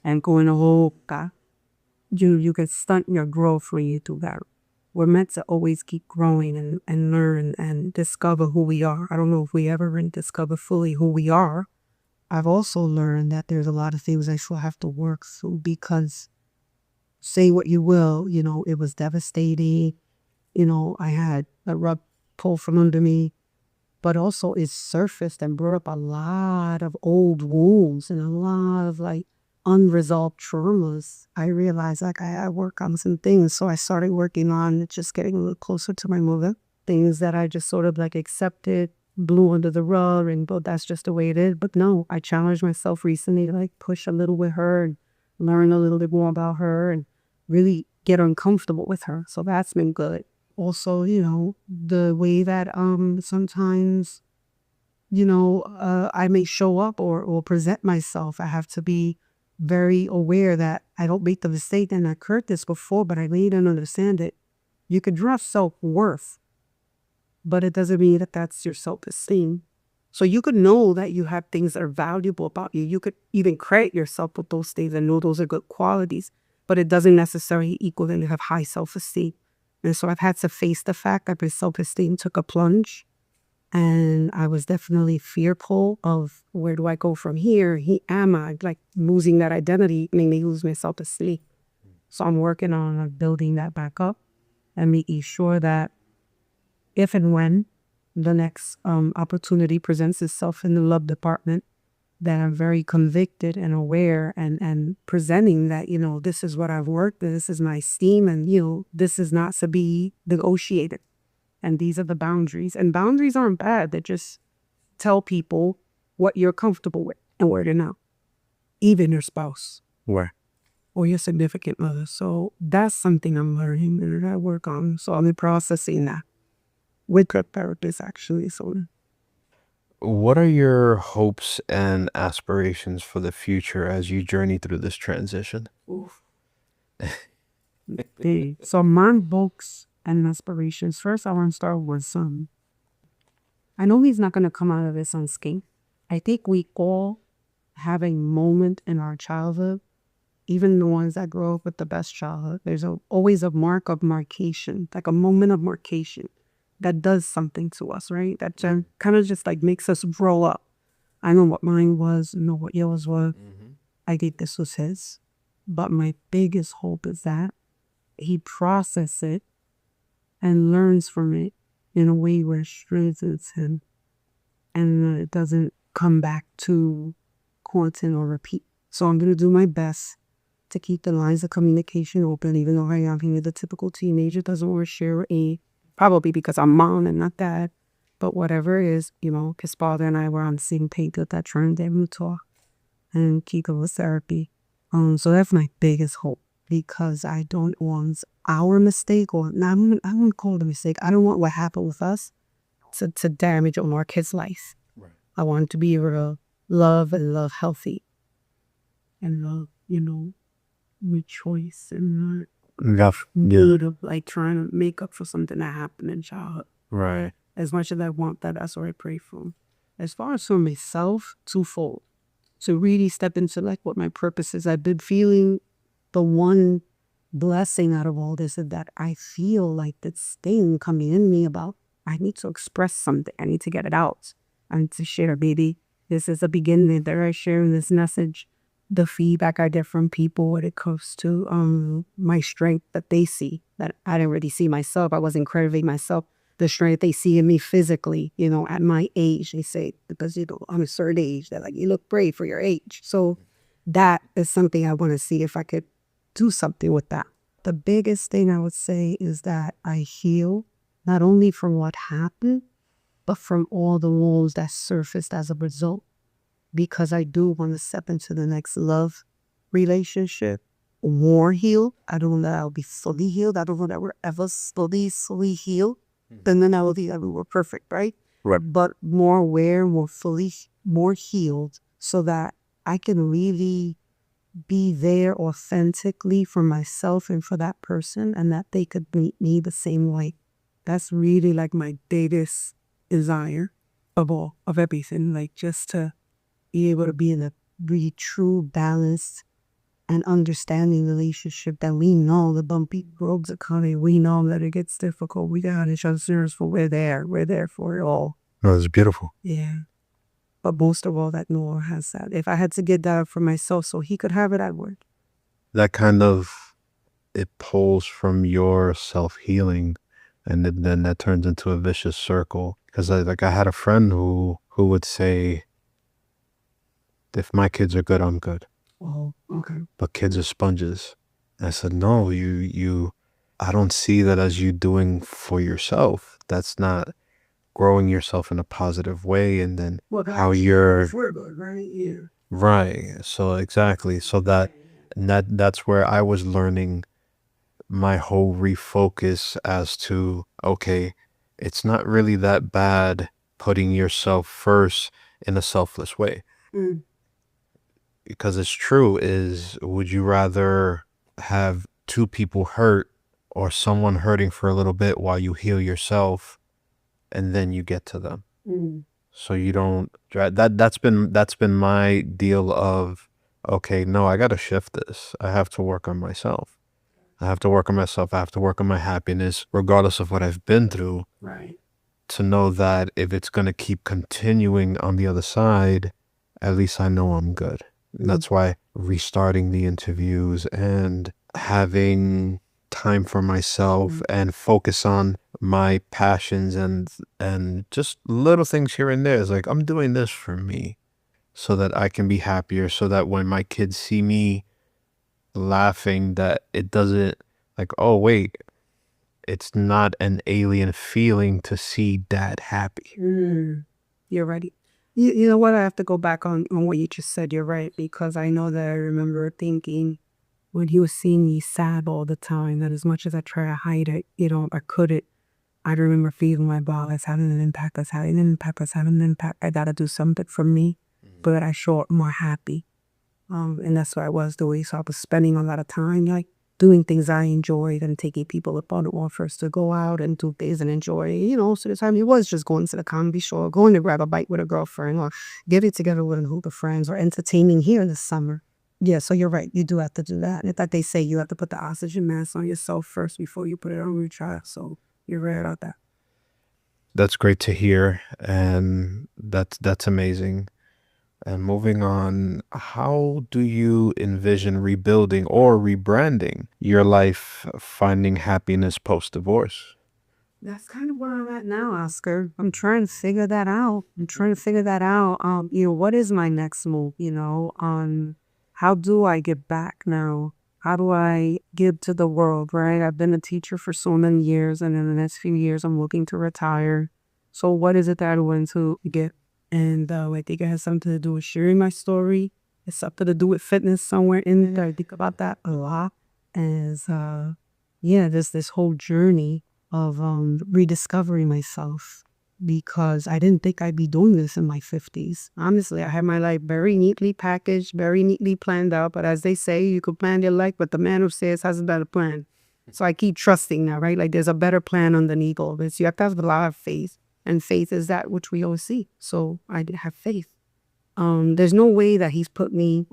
and going, oh, God, you can stunt your growth when you do that. We're meant to always keep growing and learn and discover who we are. I don't know if we ever really discover fully who we are. I've also learned that there's a lot of things I still have to work through because say what you will, it was devastating. I had a rug pulled from under me, but also it surfaced and brought up a lot of old wounds and a lot of like unresolved traumas. I realized like I work on some things. So I started working on just getting a little closer to my mother. Things that I just sort of like accepted, blew under the rug and but that's just the way it is. But no, I challenged myself recently to like push a little with her and learn a little bit more about her and really get uncomfortable with her. So that's been good. Also, the way that sometimes, I may show up or present myself. I have to be very aware that I don't make the mistake, and I heard this before, but I really don't understand it. You could draw self-worth, but it doesn't mean that that's your self-esteem. So you could know that you have things that are valuable about you. You could even credit yourself with those things and know those are good qualities, but it doesn't necessarily equal that you have high self-esteem. And so I've had to face the fact that my self-esteem took a plunge. And I was definitely fearful of where do I go from here? Am I like losing that identity, made me lose my self-esteem. So I'm working on building that back up and making sure that if and when the next opportunity presents itself in the love department, that I'm very convicted and aware and presenting that, this is what I've worked, this is my esteem, and, this is not to be negotiated. And these are the boundaries. And boundaries aren't bad. They just tell people what you're comfortable with and where they're not. Even your spouse. Where? Or your significant other. So that's something I'm learning and I work on. So I'll be processing that with a therapist, actually. So what are your hopes and aspirations for the future as you journey through this transition? oof. So my hopes and aspirations. First, I want to start with son. I know he's not going to come out of this unscathed. I think we all have a moment in our childhood, even the ones that grow up with the best childhood. There's always a mark of marcation, like a moment of marcation that does something to us, right? That kind of just like makes us grow up. I know what mine was, I know what yours was. I think this was his. But my biggest hope is that he processes it and learns from it in a way where it strengthens him and it doesn't come back to haunt or repeat. So I'm going to do my best to keep the lines of communication open, even though I am here, the typical teenager doesn't want to share a, probably because I'm mom and not dad, but whatever it is, his father and I were on the same page with that trying to talk and keep it with therapy. So that's my biggest hope, because I don't want our mistake, or not, I wouldn't call it a mistake. I don't want what happened with us to damage or mark his life. Right. I want to be able to love and love healthy and love, with choice and not good of like trying to make up for something that happened in childhood. Right. As much as I want that, that's what I pray for. As far as for myself, twofold. To really step into like what my purpose is. I've been feeling the one blessing out of all this is that I feel like this thing coming in me about I need to express something. I need to get it out. I need to share. Maybe this is a beginning that I share this message. The feedback I get from people when it comes to my strength that they see that I didn't really see myself. I wasn't crediting myself. The strength they see in me physically, at my age, they say, because, I'm a certain age, that like, you look brave for your age. So that is something I want to see if I could do something with that. The biggest thing I would say is that I heal not only from what happened, but from all the wounds that surfaced as a result. Because I do want to step into the next love relationship more healed. I don't know that I'll be fully healed. I don't know that we're ever fully healed. Then I will be that we were perfect, right? Right. But more aware, more healed, so that I can really be there authentically for myself and for that person, and that they could meet me the same way. That's really like my biggest desire of everything, like just to be able to be in a really true, balanced, and understanding relationship that we know the bumpy roads are coming. We know that it gets difficult. We got each other's nerves, but we're there. We're there for it all. No, it's beautiful. Yeah. But most of all, that Noah has that. If I had to get that for myself so he could have it, I would. That kind of, it pulls from your self-healing, and then that turns into a vicious circle. Because I had a friend who would say, if my kids are good, I'm good. Oh, okay. But kids are sponges. And I said, no, I don't see that as you doing for yourself. That's not growing yourself in a positive way. And then how you're good, right? Yeah. right. So exactly. So that's where I was learning my whole refocus as to, okay, it's not really that bad putting yourself first in a selfless way. Because it's true, is would you rather have two people hurt or someone hurting for a little bit while you heal yourself and then you get to them? So you don't that's been my deal of, okay, no, I got to shift this. I have to work on myself. I have to work on myself. I have to work on my happiness regardless of what I've been through. Right. To know that if it's going to keep continuing on the other side, at least I know I'm good. And that's why restarting the interviews and having time for myself and focus on my passions and just little things here and there is like, I'm doing this for me so that I can be happier, so that when my kids see me laughing, that it doesn't like, oh wait, it's not an alien feeling to see dad happy. You're right. You know what? I have to go back on what you just said. You're right, because I know that I remember thinking when he was seeing me sad all the time, that as much as I try to hide it, I couldn't. I remember feeling my body as having an impact, as having an impact, as having an impact. I gotta do something for me, but I show up more happy. And that's what I was doing. So I was spending a lot of time like doing things I enjoyed and taking people up on offers to go out and do things and enjoy. So the time it was just going to the comedy show, going to grab a bite with a girlfriend, or getting together with a group of friends, or entertaining here this summer. Yeah, so you're right. You do have to do that. In fact, they say you have to put the oxygen mask on yourself first before you put it on your child. So you're right about that. That's great to hear, and that's amazing. And moving on, how do you envision rebuilding or rebranding your life, finding happiness post-divorce? That's kind of where I'm at now, Oscar. I'm trying to figure that out. What is my next move? How do I get back now? How do I give to the world, right? I've been a teacher for so many years, and in the next few years, I'm looking to retire. So, what is it that I want to get? And I think it has something to do with sharing my story. It's something to do with fitness somewhere in there. I think about that a lot. As this whole journey of rediscovering myself, because I didn't think I'd be doing this in my 50s. Honestly, I had my life very neatly packaged, very neatly planned out. But as they say, you could plan your life, but the man who says has a better plan. So I keep trusting now, right? Like there's a better plan underneath all this. You have to have a lot of faith, and faith is that which we always see. So I did have faith. There's no way that he did put me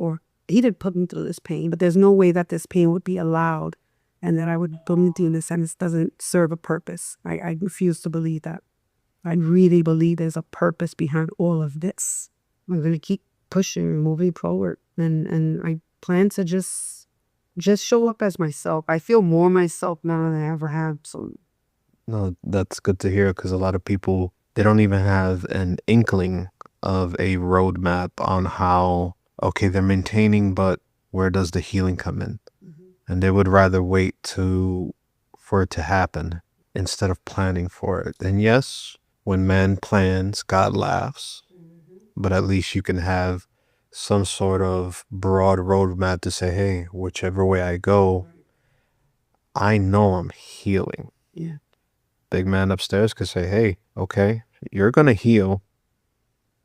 through this pain, but there's no way that this pain would be allowed and that I would put me through this and this doesn't serve a purpose. I refuse to believe that. I really believe there's a purpose behind all of this. I'm going to keep pushing and moving forward. And I plan to just show up as myself. I feel more myself now than I ever have. So No, that's good to hear because a lot of people, they don't even have an inkling of a roadmap on how, okay, they're maintaining, but where does the healing come in? And they would rather wait for it to happen instead of planning for it. And yes, when man plans, God laughs, but at least you can have some sort of broad roadmap to say, hey, whichever way I go, I know I'm healing. yeah. Big man upstairs could say, hey, okay, you're going to heal,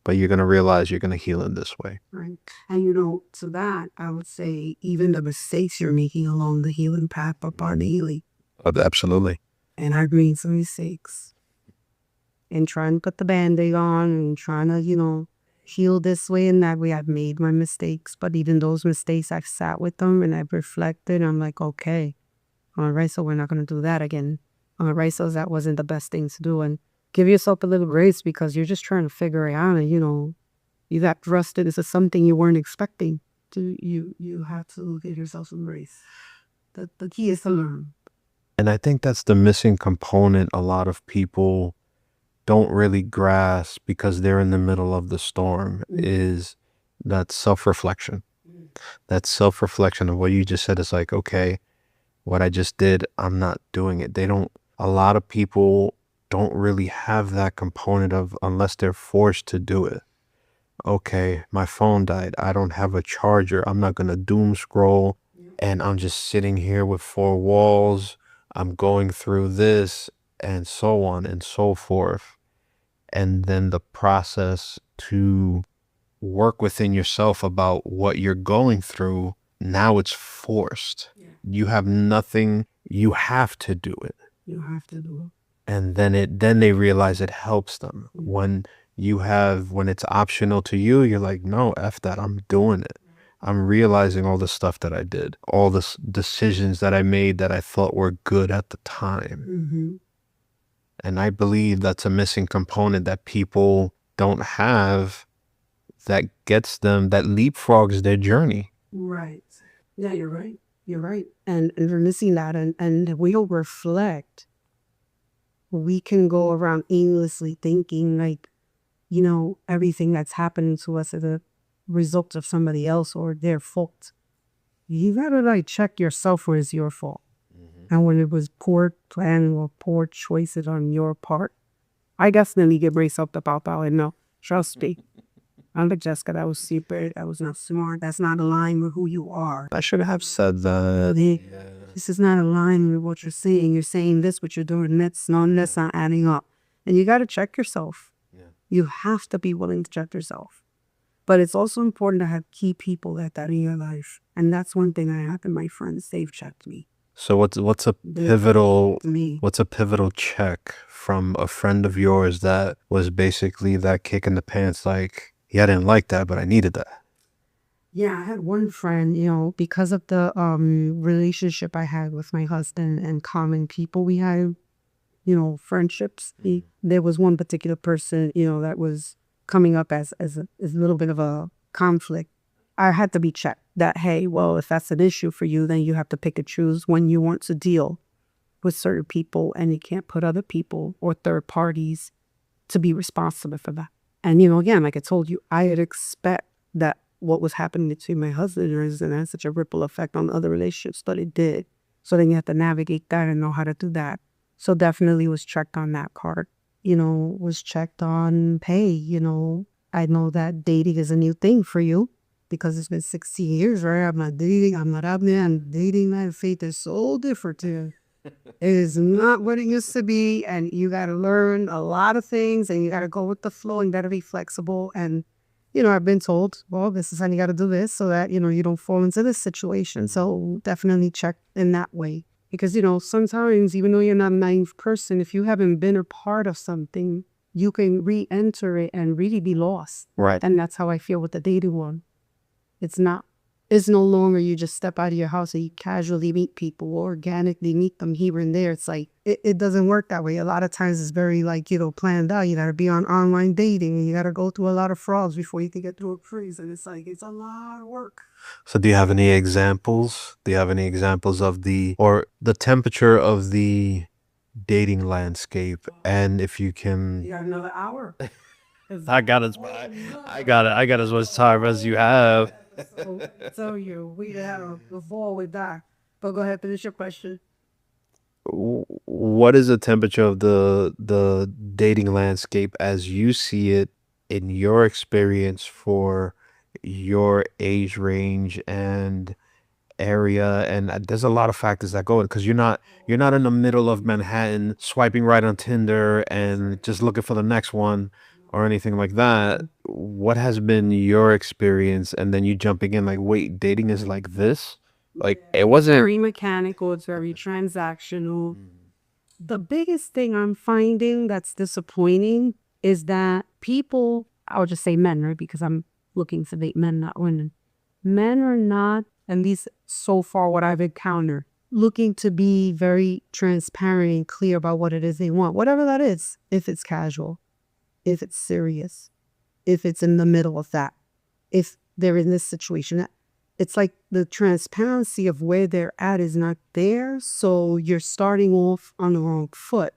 but you're going to realize you're going to heal in this way. Right. And to that, I would say even the mistakes you're making along the healing path are part of the healing. Absolutely. And I've made some mistakes. And trying to put the Band-Aid on and trying to, heal this way and that way. I've made my mistakes. But even those mistakes, I've sat with them and I've reflected. I'm like, okay, all right, so we're not going to do that again. All right, so that wasn't the best thing to do. And give yourself a little grace because you're just trying to figure it out. And, you got thrusted into something you weren't expecting. You have to give yourself some grace. The key is to learn. And I think that's the missing component a lot of people don't really grasp because they're in the middle of the storm is that self-reflection. That self-reflection of what you just said is like, okay, what I just did, I'm not doing it. A lot of people don't really have that component of unless they're forced to do it. Okay, my phone died. I don't have a charger. I'm not going to doom scroll and I'm just sitting here with four walls. I'm going through this and so on and so forth. And then the process to work within yourself about what you're going through, now it's forced. Yeah. You have nothing, you have to do it. You have to do it. And then they realize it helps them. When it's optional to you, you're like, no, F that, I'm doing it. I'm realizing all the stuff that I did, all the decisions that I made that I thought were good at the time. Mm-hmm. And I believe that's a missing component that people don't have that leapfrogs their journey. Right. Yeah, you're right. You're right. And we're missing that. And we'll reflect. We can go around aimlessly thinking like, everything that's happening to us is a result of somebody else or their fault. You gotta check yourself where it's your fault. And when it was poor planning or poor choices on your part, I definitely get braced up about that. And no, trust me. I'm like, Jessica, that was stupid. That was not smart. That's not aligned with who you are. I should have said that. This is not aligned with what you're saying. You're saying this, but you're doing this. None that's not adding up. And you got to check yourself. Yeah. You have to be willing to check yourself. But it's also important to have key people like that in your life. And that's one thing I have in my friends. They've checked me. So what's a They pivotal me. what's a pivotal check from a friend of yours that was basically that kick in the pants like, yeah, I didn't like that, but I needed that. Yeah, I had one friend, because of the relationship I had with my husband and common people we had, friendships. There was one particular person, that was coming up as a little bit of a conflict. I had to be checked that, hey, well, if that's an issue for you, then you have to pick and choose when you want to deal with certain people, and you can't put other people or third parties to be responsible for that. And, again, like I told you, I would expect that what was happening to my husband and had such a ripple effect on other relationships, but it did. So then you have to navigate that and know how to do that. So definitely was checked on that part, was checked on pay, I know that dating is a new thing for you because it's been 16 years, right? I'm not dating, I'm not out there, I'm dating. My faith is so different to it is not what it used to be, and you got to learn a lot of things, and you got to go with the flow, and got to be flexible. And I've been told, well, this is how you got to do this, so that you don't fall into this situation. So definitely check in that way, because sometimes even though you're not a naive person, if you haven't been a part of something, you can re-enter it and really be lost. Right. And that's how I feel with the dating one. It's not. It's no longer you just step out of your house and you casually meet people or organically meet them here and there. It's like it doesn't work that way. A lot of times it's very like, planned out. You gotta be on online dating and you gotta go through a lot of frauds before you can get through a freeze. And it's like it's a lot of work. So do you have any examples? Do you have any examples of the temperature of the dating landscape? And if you You can, got another hour. I got I got as much time as you have. So we had a before with that. But go ahead, finish your question. What is the temperature of the dating landscape as you see it in your experience for your age range and area? And there's a lot of factors that go in because you're not in the middle of Manhattan swiping right on Tinder and just looking for the next one or anything like that. What has been your experience? And then you jumping in like, wait, dating is like this? Like it wasn't. Very mechanical, it's very transactional. The biggest thing I'm finding that's disappointing is that people, I'll just say men, right? Because I'm looking to date men, not women. Men are not, at least so far what I've encountered, looking to be very transparent and clear about what it is they want, whatever that is. If it's casual, if it's serious, if it's in the middle of that, if they're in this situation. It's like the transparency of where they're at is not there. So you're starting off on the wrong foot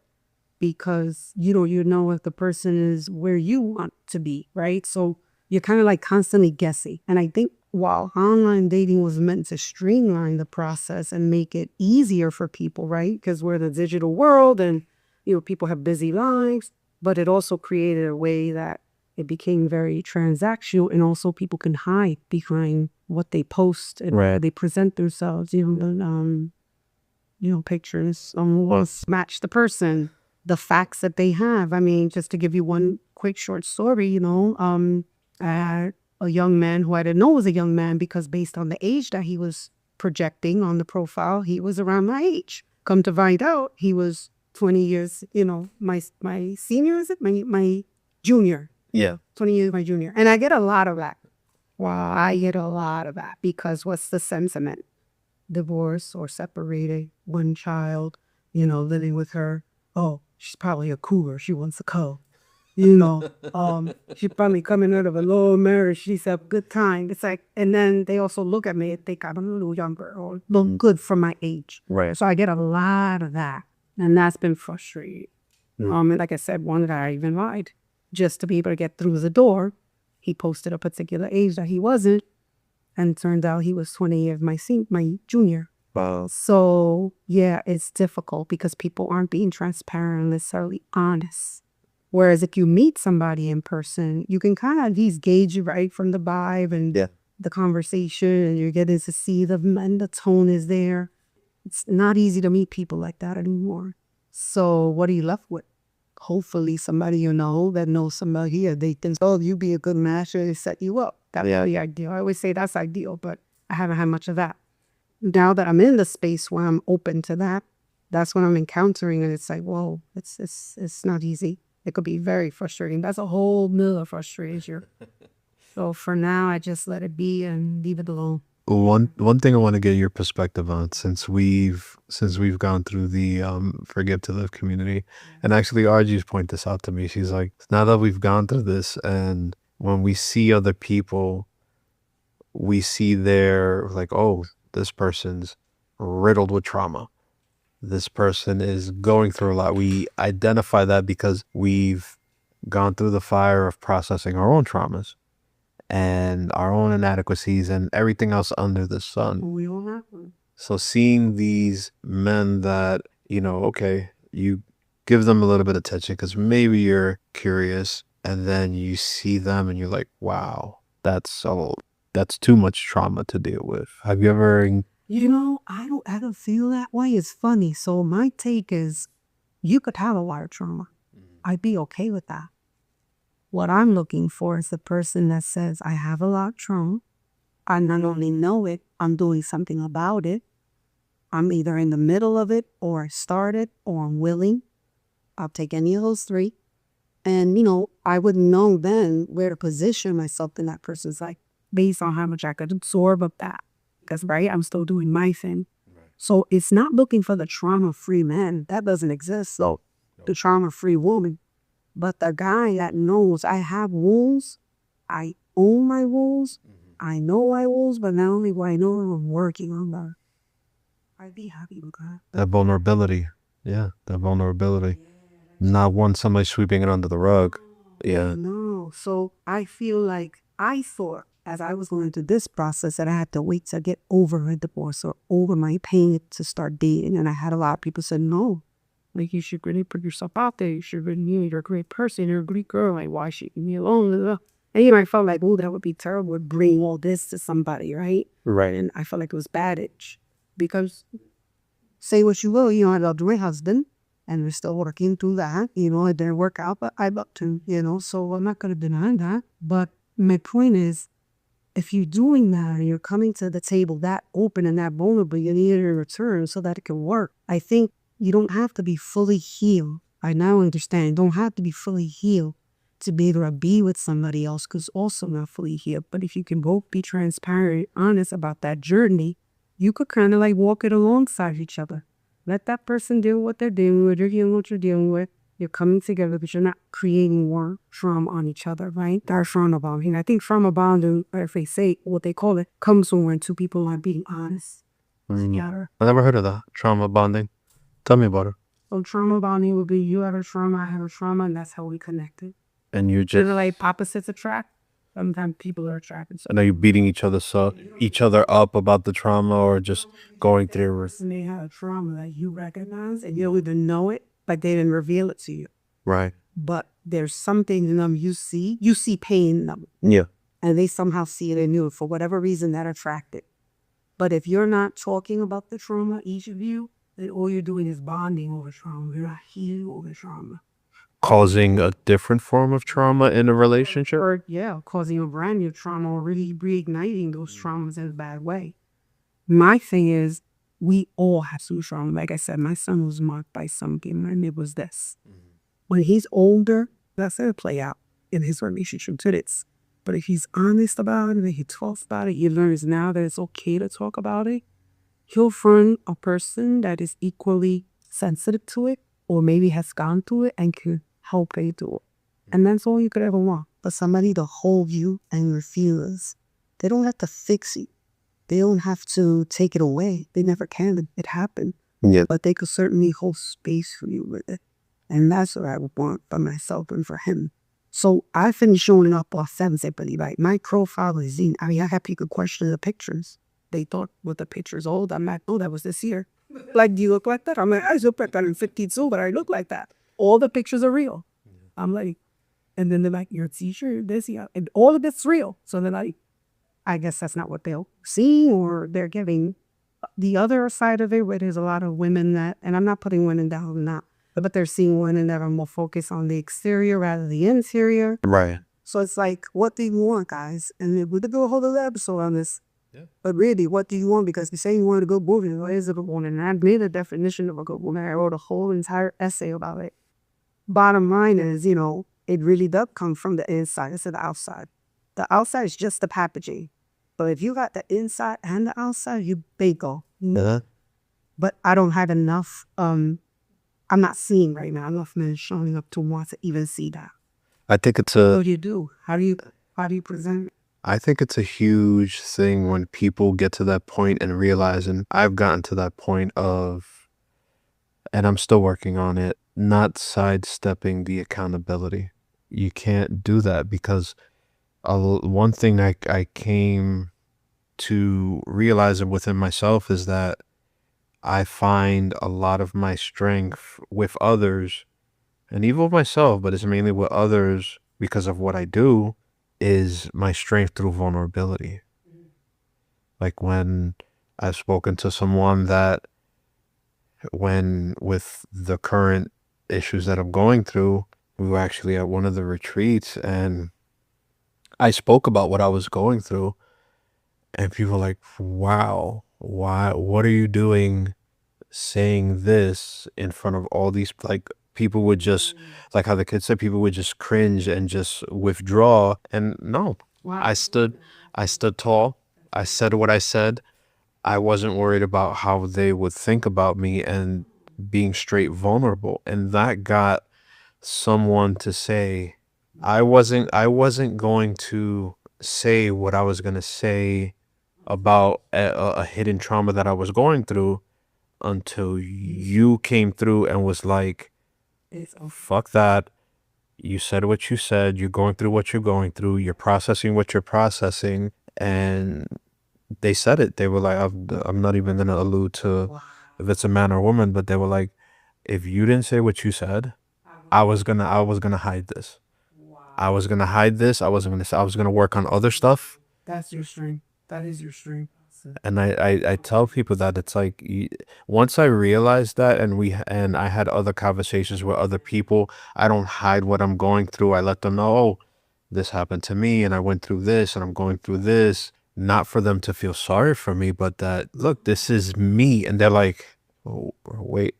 because you know if the person is where you want to be, right? So you're kind of like constantly guessing. And I think while online dating was meant to streamline the process and make it easier for people, right? Because we're in the digital world and people have busy lives, but it also created a way that it became very transactional, and also people can hide behind what they post and Right. they present themselves. Pictures match the person, the facts that they have. I mean, just to give you one quick short story, I had a young man who I didn't know was a young man because based on the age that he was projecting on the profile, he was around my age. Come to find out, he was 20 years, my senior, is it? My junior. Yeah. 20 years my junior. And I get a lot of that. Wow, I get a lot of that because what's the sentiment? Divorce or separated, one child, living with her. Oh, she's probably a cougar. She wants a cub. She's probably coming out of a low marriage. She's a good time. It's like, and then they also look at me and think I'm a little younger or look good for my age. Right. So I get a lot of that. And that's been frustrating. And like I said, one that I even lied just to be able to get through the door. He posted a particular age that he wasn't, and it turned out he was 20 years my junior. Wow. So yeah, it's difficult because people aren't being transparent and necessarily honest. Whereas if you meet somebody in person, you can kind of at least gauge it right from the vibe and the conversation, and you're getting to see and the tone is there. It's not easy to meet people like that anymore. So what are you left with? Hopefully somebody that knows somebody, or they think, oh, you be a good match, or they set you up. That's the ideal. I always say that's ideal, but I haven't had much of that. now that I'm in the space where I'm open to that, that's when I'm encountering it. It's like, whoa, it's not easy. It could be very frustrating. That's a whole nother frustration. So for now, I just let it be and leave it alone. One thing I want to get your perspective on, since we've gone through the forgive to live community, and actually Arjie's point this out to me. She's like, now that we've gone through this, and when we see other people, we see their like, oh, this person's riddled with trauma. This person is going through a lot. We identify that because we've gone through the fire of processing our own traumas and our own inadequacies and everything else under the sun. We all have one. So seeing these men that, okay, you give them a little bit of attention because maybe you're curious, and then you see them and you're like, wow, that's too much trauma to deal with. Have you ever? I don't feel that way. It's funny. So my take is you could have a lot of trauma. I'd be okay with that. What I'm looking for is the person that says, I have a lot of trauma. I not only know it, I'm doing something about it. I'm either in the middle of it, or I started, or I'm willing. I'll take any of those three. And, I would know then where to position myself in that person's life based on how much I could absorb of that. Because, right, I'm still doing my thing. So it's not looking for the trauma-free man. That doesn't exist. So the trauma-free woman. But the guy that knows I have wounds, I own my wounds, I know my wounds, but not only do I know I'm working on that, I'd be happy with that. That vulnerability. Yeah, that vulnerability. Not want somebody sweeping it under the rug. Yeah. No. So I feel like I thought as I was going through this process that I had to wait to get over a divorce or over my pain to start dating. And I had a lot of people say, no, like you should really put yourself out there. You should really, you're a great person. You're a great girl. Like, why should you be alone? And I felt like, oh, that would be terrible to bring all this to somebody, right? Right. And I felt like it was baggage because say what you will, I loved my husband. And we're still working through that. It didn't work out, but I love to, so I'm not going to deny that. But my point is, if you're doing that and you're coming to the table that open and that vulnerable, you need it in return so that it can work. I think you don't have to be fully healed. I now understand. You don't have to be fully healed to be able to be with somebody else who's also not fully healed. But if you can both be transparent, honest about that journey, you could kind of like walk it alongside each other. Let that person deal with what they're dealing with. You're dealing with what you're dealing with. You're coming together, but you're not creating more trauma on each other, right? That's trauma bonding. I think trauma bonding, or if they say what they call it, comes from when two people are being honest together. I never heard of that. Trauma bonding. Tell me about it. So trauma bonding would be you have a trauma, I have a trauma, and that's how we connected. And you just like opposites attract. Sometimes people are attracted. And are you beating each other up about the trauma, or just going through it? And they have a trauma that you recognize and you don't even know it, but they didn't reveal it to you. Right. But there's something in them you see pain in them. Yeah. And they somehow see it in you for whatever reason that attracted. But if you're not talking about the trauma, each of you, then all you're doing is bonding over trauma. You're not healing over trauma. Causing a different form of trauma in a relationship? Or, causing a brand new trauma or really reigniting those traumas in a bad way. My thing is, we all have some trauma. Like I said, my son was marked by something, and it was this. When he's older, that's going to play out in his relationship to this. But if he's honest about it and he talks about it, he learns now that it's okay to talk about it, he'll find a person that is equally sensitive to it or maybe has gone through it and can help you do it. And that's all you could ever want. But somebody to hold you and your feelings. They don't have to fix you. They don't have to take it away. They never can. It happened. Yeah. But they could certainly hold space for you with it. And that's what I would want for myself and for him. So I've been showing up ostensibly. Like my profile is in. I had people question the pictures. They thought, the picture's old. I'm like, oh, that was this year. Like, do you look like that? I'm like, I look like that in 52, but I look like that. All the pictures are real. I'm like, and then they're like, your t-shirt, this, and all of it's real. So they're like, I guess that's not what they'll see, or they're giving the other side of it, where there's a lot of women that, and I'm not putting women down, not, but they're seeing women that are more focused on the exterior rather than the interior. Right. So it's like, what do you want, guys? And we could do a whole other episode on this. But really, what do you want? Because you say you want a good woman. What is a good woman? And I made a definition of a good woman. I wrote a whole entire essay about it. Bottom line is, it really does come from the inside instead of the outside. The outside is just the packaging. But if you got the inside and the outside, you bagel. But I don't have enough, I'm not seeing right now enough men showing up to want to even see that. I think it's What do you do? How do you present? I think it's a huge thing when people get to that point and realize, and I've gotten to that point of, and I'm still working on it, not sidestepping the accountability. You can't do that because one thing I came to realize within myself is that I find a lot of my strength with others and even with myself, but it's mainly with others because of what I do, is my strength through vulnerability. Like when I've spoken to someone that when with the current issues that I'm going through, we were actually at one of the retreats and I spoke about what I was going through and people were like, wow, what are you doing saying this in front of all these, like, people would just, like how the kids said, people would just cringe and just withdraw. And no, Wow. I stood tall. I said what I said. I wasn't worried about how they would think about me and being straight vulnerable. And that got someone to say, I wasn't going to say what I was going to say about a hidden trauma that I was going through until you came through and was like, fuck that. You said what you said. You're going through what you're going through. You're processing what you're processing. And they said it. They were like, I'm not even going to allude to if it's a man or woman, but they were like, if you didn't say what you said, I was gonna hide this. I was gonna hide this. I was gonna work on other stuff. That's your strength. That is your strength. And I tell people that it's like once I realized that and I had other conversations with other people, I don't hide what I'm going through. I let them know, oh, this happened to me and I went through this and I'm going through this. Not for them to feel sorry for me, but that, look, this is me. And they're like, oh, wait,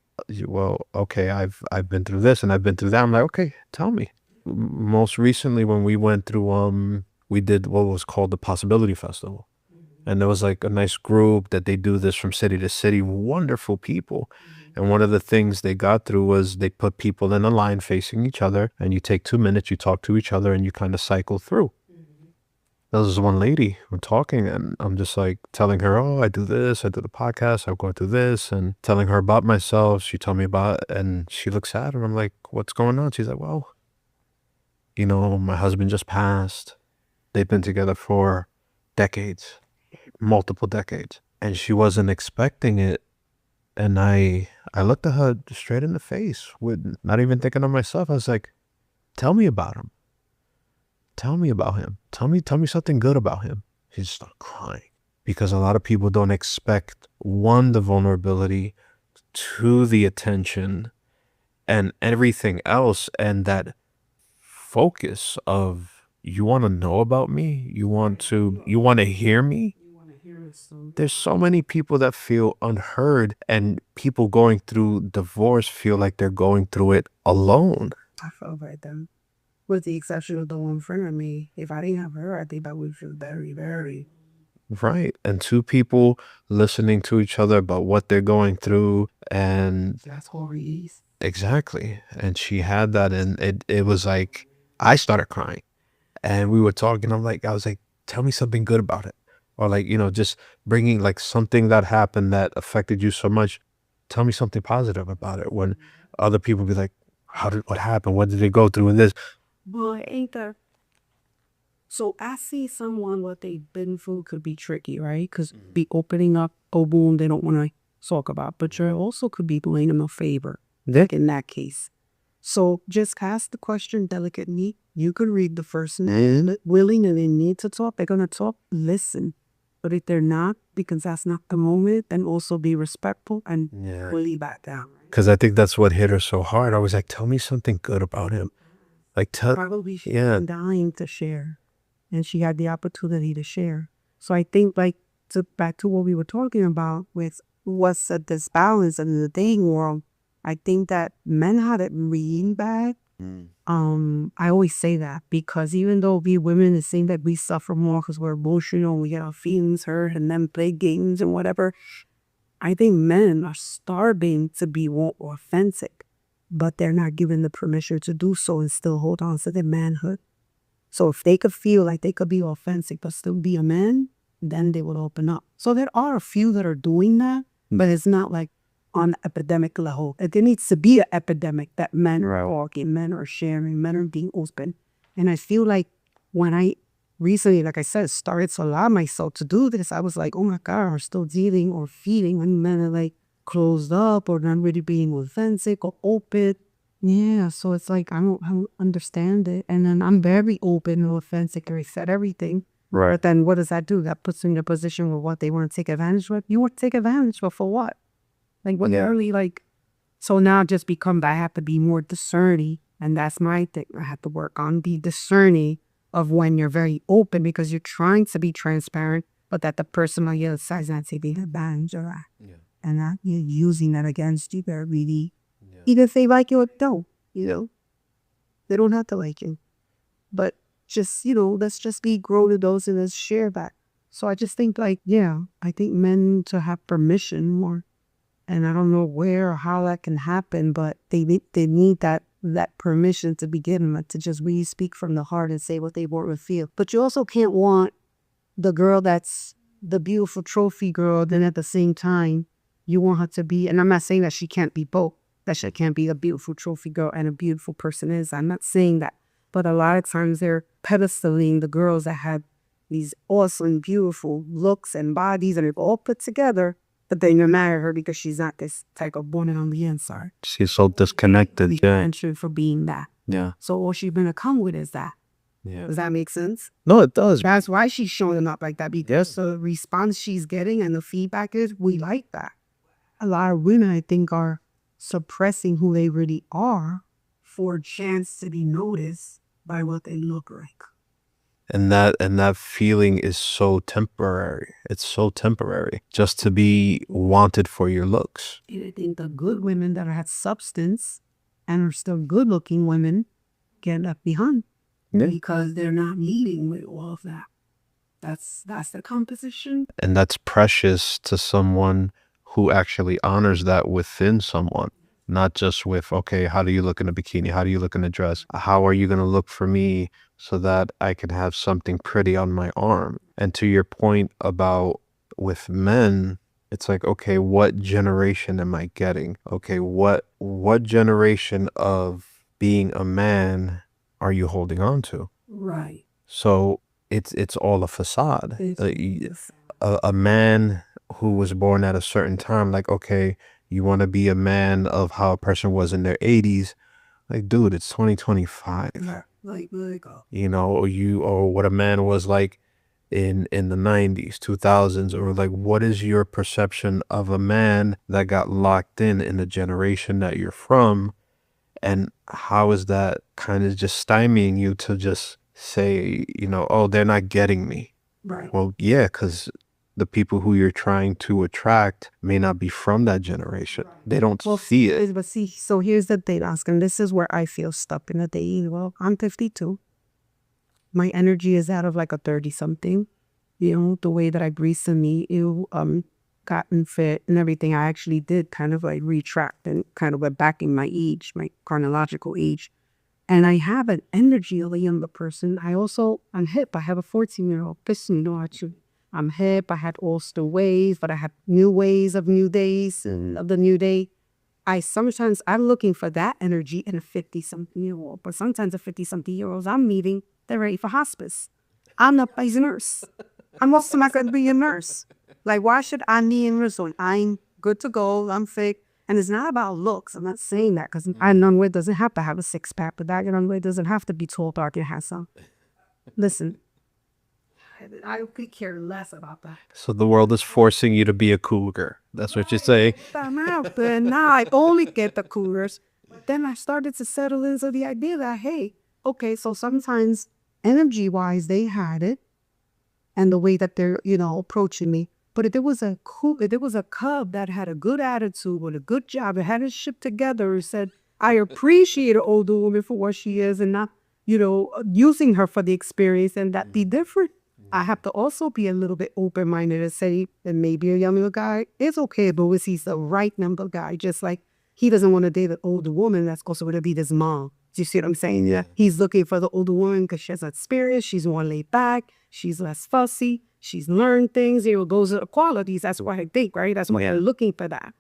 well, okay, I've been through this and I've been through that. I'm like, okay, tell me. Most recently when we went through we did what was called the Possibility Festival. And there was like a nice group that they do this from city to city, wonderful people. And one of the things they got through was they put people in a line facing each other and you take 2 minutes, you talk to each other and you kind of cycle through. There was one lady, we're talking and I'm just like telling her, oh, I do this, I do the podcast, I'm going through this, and telling her about myself. She told me about it and she looks sad and I'm like, what's going on? She's like, well, my husband just passed. They've been together for decades, multiple decades, and she wasn't expecting it. And I looked at her straight in the face with not even thinking of myself. I was like, tell me about him. Tell me about him. Tell me something good about him. She just started crying because a lot of people don't expect, one, the vulnerability, two, the attention and everything else. And that focus of, you want to know about me? You want to hear me? There's so many people that feel unheard, and people going through divorce feel like they're going through it alone. I felt like them. With the exception of the one friend of me. If I didn't have her, I think I would feel very, very. Right. And two people listening to each other about what they're going through. And That's all it is. exactly. And she had that, and it was like, I started crying. And we were talking, I was like, tell me something good about it. Or like, just bringing like something that happened that affected you so much. Tell me something positive about it. When other people be like, what happened? What did they go through in this? Boy, ain't there. So I see someone what they've been through could be tricky, right? Because be opening up a wound they don't want to talk about. But you also could be doing them a favor in that case. So just ask the question delicately. You could read the person willing and they need to talk. They're going to talk. Listen. But if they're not, because that's not the moment, then also be respectful and really back down. Because I think that's what hit her so hard. I was like, tell me something good about him. Like, probably she's dying to share. And she had the opportunity to share. So I think like back to what we were talking about with what's a disbalance in the dating world. I think that men had it really bad. I always say that because even though we women, it seems that we suffer more because we're emotional, we get our feelings hurt, and then play games and whatever. I think men are starving to be more authentic, but they're not given the permission to do so and still hold on to their manhood. So if they could feel like they could be authentic but still be a man, then they would open up. So there are a few that are doing that, but it's not like on epidemic level. There needs to be an epidemic that men are talking, men are sharing, men are being open. And I feel like when I recently, like I said, started to allow myself to do this, I was like, oh my God, I'm still dealing or feeling when men are like closed up or not really being authentic or open. Yeah, so it's like I don't understand it. And then I'm very open and authentic and I said everything. Right. But then what does that do? That puts you in a position where what they want to take advantage of. You want to take advantage of for what? Like what early like so now just become I have to be more discerning. And that's my thing. I have to work on be discerning of when you're very open because you're trying to be transparent, but that the person on the other side is not taking advantage of that. Yeah. And that you're using that against you. They're really Yeah. either if they like you or don't, They don't have to like you. But just, let's just be grown adults and let's share that. So I just think I think men to have permission more. And I don't know where or how that can happen, but they need that permission to be given, to just really speak from the heart and say what they want to feel. But you also can't want the girl that's the beautiful trophy girl, then at the same time, you want her to be, and I'm not saying that she can't be both, that she can't be a beautiful trophy girl and a beautiful person is. I'm not saying that. But a lot of times they're pedestaling the girls that have these awesome, beautiful looks and bodies and they're all put together. But then you marry her because she's not this type of woman on the inside. She's so disconnected. And for being that. Yeah. So all she's gonna come with is that. Yeah. Does that make sense? No, it does. That's why she's showing up like that. Because the response she's getting and the feedback is, we like that. A lot of women, I think, are suppressing who they really are for a chance to be noticed by what they look like. And that feeling is so temporary. It's so temporary just to be wanted for your looks. And I think the good women that have substance and are still good looking women get left behind because they're not meeting with all of that. That's the composition. And that's precious to someone who actually honors that within someone. Not just with, okay, how do you look in a bikini? How do you look in a dress? How are you going to look for me so that I can have something pretty on my arm? And to your point about with men, it's like, okay, what generation am I getting? Okay, what generation of being a man are you holding on to? Right. So it's all a facade. A man who was born at a certain time, like, okay, you want to be a man of how a person was in their 80s. Like, dude, it's 2025. Or what a man was like in the 90s, 2000s, or like, what is your perception of a man that got locked in the generation that you're from? And how is that kind of just stymieing you to just say, oh, they're not getting me? Right. Well, yeah, because the people who you're trying to attract may not be from that generation. They don't see it. But see, so here's the thing, Oscar, and this is where I feel stuck in the dating. Well, I'm 52. My energy is out of like a 30-something. The way that I've recently gotten fit and everything, I actually did kind of like retract and kind of went back in my age, my chronological age. And I have an energy of a younger person. I'm hip. I have a 14-year-old person, actually. I'm hip. I had Ulster ways, but I have new ways of new days and of the new day. I'm looking for that energy in a 50-something-year-old. But sometimes a 50-something-year-olds I'm meeting, they're ready for hospice. I'm not a nurse. I'm also not going to be a nurse. Like, why should I need a nurse when I'm good to go, I'm fit? And it's not about looks. I'm not saying that because I know it doesn't have to have a six-pack, but that it doesn't have to be tall, dark, and handsome. Listen, I could care less about that. So the world is forcing you to be a cougar. That's what you're saying. Now I only get the cougars. Then I started to settle into the idea that, hey, okay, so sometimes energy-wise, they had it. And the way that they're, approaching me. But if there was a cub that had a good attitude with a good job, it had his shit together, and said, I appreciate an older woman for what she is and not, using her for the experience, and that be different. I have to also be a little bit open-minded and say that maybe a younger guy is okay, but was he's the right number guy, just like he doesn't want to date an older woman that's also going to be his mom. Do you see what I'm saying? Yeah. He's looking for the older woman because she has experience, she's more laid back, she's less fussy, she's learned things, those are the qualities. That's why I think, right? That's why they're looking for that.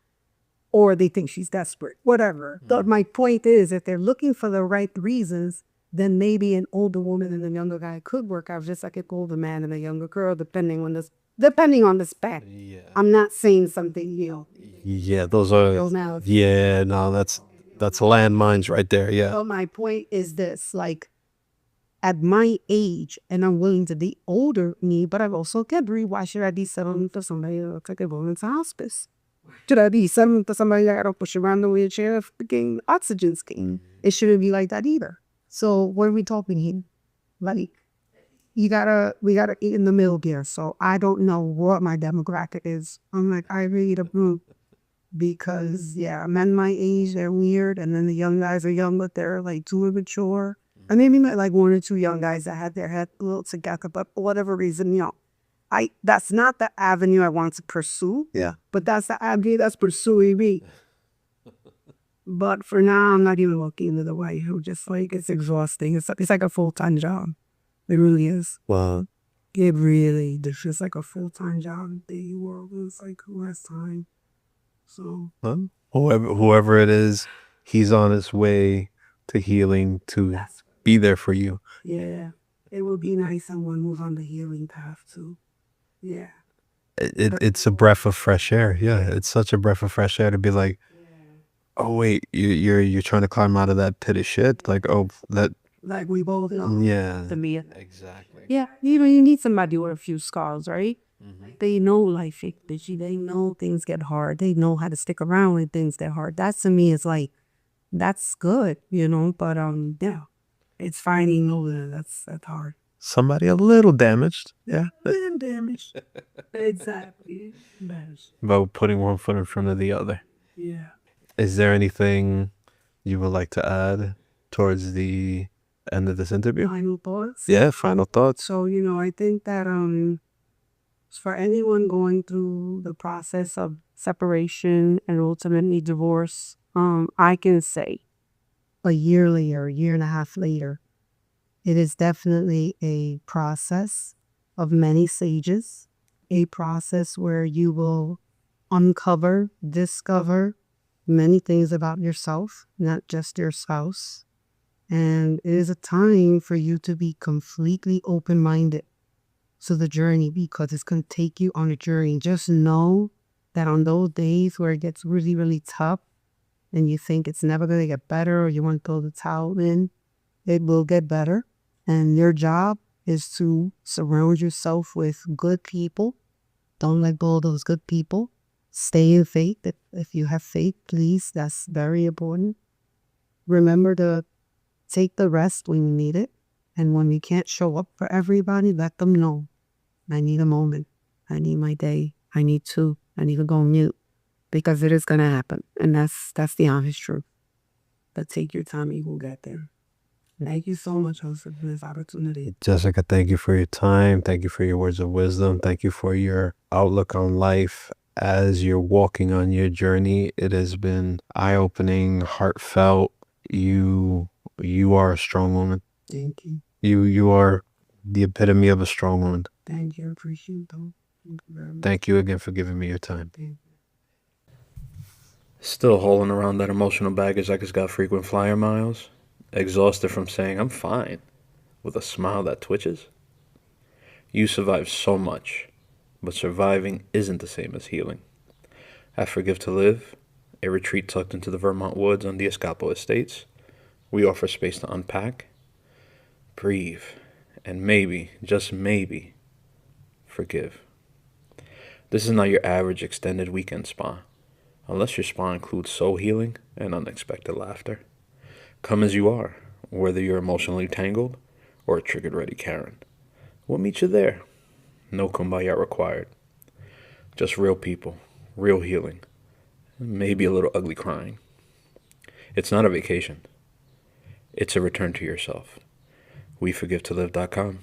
Or they think she's desperate, whatever. My point is, if they're looking for the right reasons, then maybe an older woman and a younger guy could work out, just like an older man and a younger girl, depending on the spec. Yeah. I'm not saying something, Yeah, those are. now. Yeah, no, that's landmines right there. Yeah. So my point is this, like, at my age, and I'm willing to date older me, but I've also kept why should I be settling for somebody that looks like they're going into hospice? Should I be settling for somebody that I don't push around the wheelchair freaking oxygen scheme? It shouldn't be like that either. So what are we talking here? Like, we gotta eat in the middle here. So I don't know what my demographic is. I'm like, I really don't know. Because men my age, they're weird, and then the young guys are young, but they're like too immature. I maybe met like one or two young guys that had their head a little together, but for whatever reason, that's not the avenue I want to pursue. Yeah. But that's the avenue that's pursuing me. But for now, I'm not even looking into the way. I'm just like, it's exhausting. It's like a full-time job. It really is. Well, It really, it's just like a full-time job. The world is like less time. So whoever it is, he's on his way to healing to be there for you. Yeah, it would be nice someone who's on the healing path too. Yeah. It's a breath of fresh air. Yeah, it's such a breath of fresh air to be like, oh wait, you're trying to climb out of that pit of shit. Like, oh, that. Like we both know. Yeah. To me. Exactly. Yeah, you need somebody with a few scars, right? They know life is bitchy. They know things get hard. They know how to stick around when things get hard. That to me is like, that's good, But it's finding that's hard. Somebody a little damaged. Yeah. Damaged. Exactly. About putting one foot in front of the other. Yeah. Is there anything you would like to add towards the end of this interview? Final thoughts? Yeah, final thoughts. So, I think that for anyone going through the process of separation and ultimately divorce, I can say a year later, a year and a half later, it is definitely a process of many stages, a process where you will uncover, discover many things about yourself, not just your spouse. And it is a time for you to be completely open-minded to the journey, because it's going to take you on a journey. Just know that on those days where it gets really, really tough and you think it's never going to get better, or you want to throw the towel in, it will get better. And your job is to surround yourself with good people. Don't let go of those good people. Stay in faith. If you have faith, please, that's very important. Remember to take the rest when you need it. And when you can't show up for everybody, let them know. I need a moment. I need my day. I need to go mute. Because it is going to happen. And that's the honest truth. But take your time, you will get there. Thank you so much, Jose, for this opportunity. Jessica, thank you for your time. Thank you for your words of wisdom. Thank you for your outlook on life. As you're walking on your journey, it has been eye-opening, heartfelt. You are a strong woman. Thank you. You are the epitome of a strong woman. Thank you. I appreciate it, though. Thank you very much. Thank you again for giving me your time. Thank you. Still hauling around that emotional baggage like it's got frequent flyer miles. Exhausted from saying I'm fine, with a smile that twitches. You survived so much, but surviving isn't the same as healing. At Forgive to Live, a retreat tucked into the Vermont woods on the Escapo Estates, we offer space to unpack, breathe, and maybe, just maybe, forgive. This is not your average extended weekend spa, unless your spa includes soul healing and unexpected laughter. Come as you are, whether you're emotionally tangled or a triggered ready Karen. We'll meet you there. No kumbaya required. Just real people, real healing, maybe a little ugly crying. It's not a vacation. It's a return to yourself. WeForgiveToLive.com.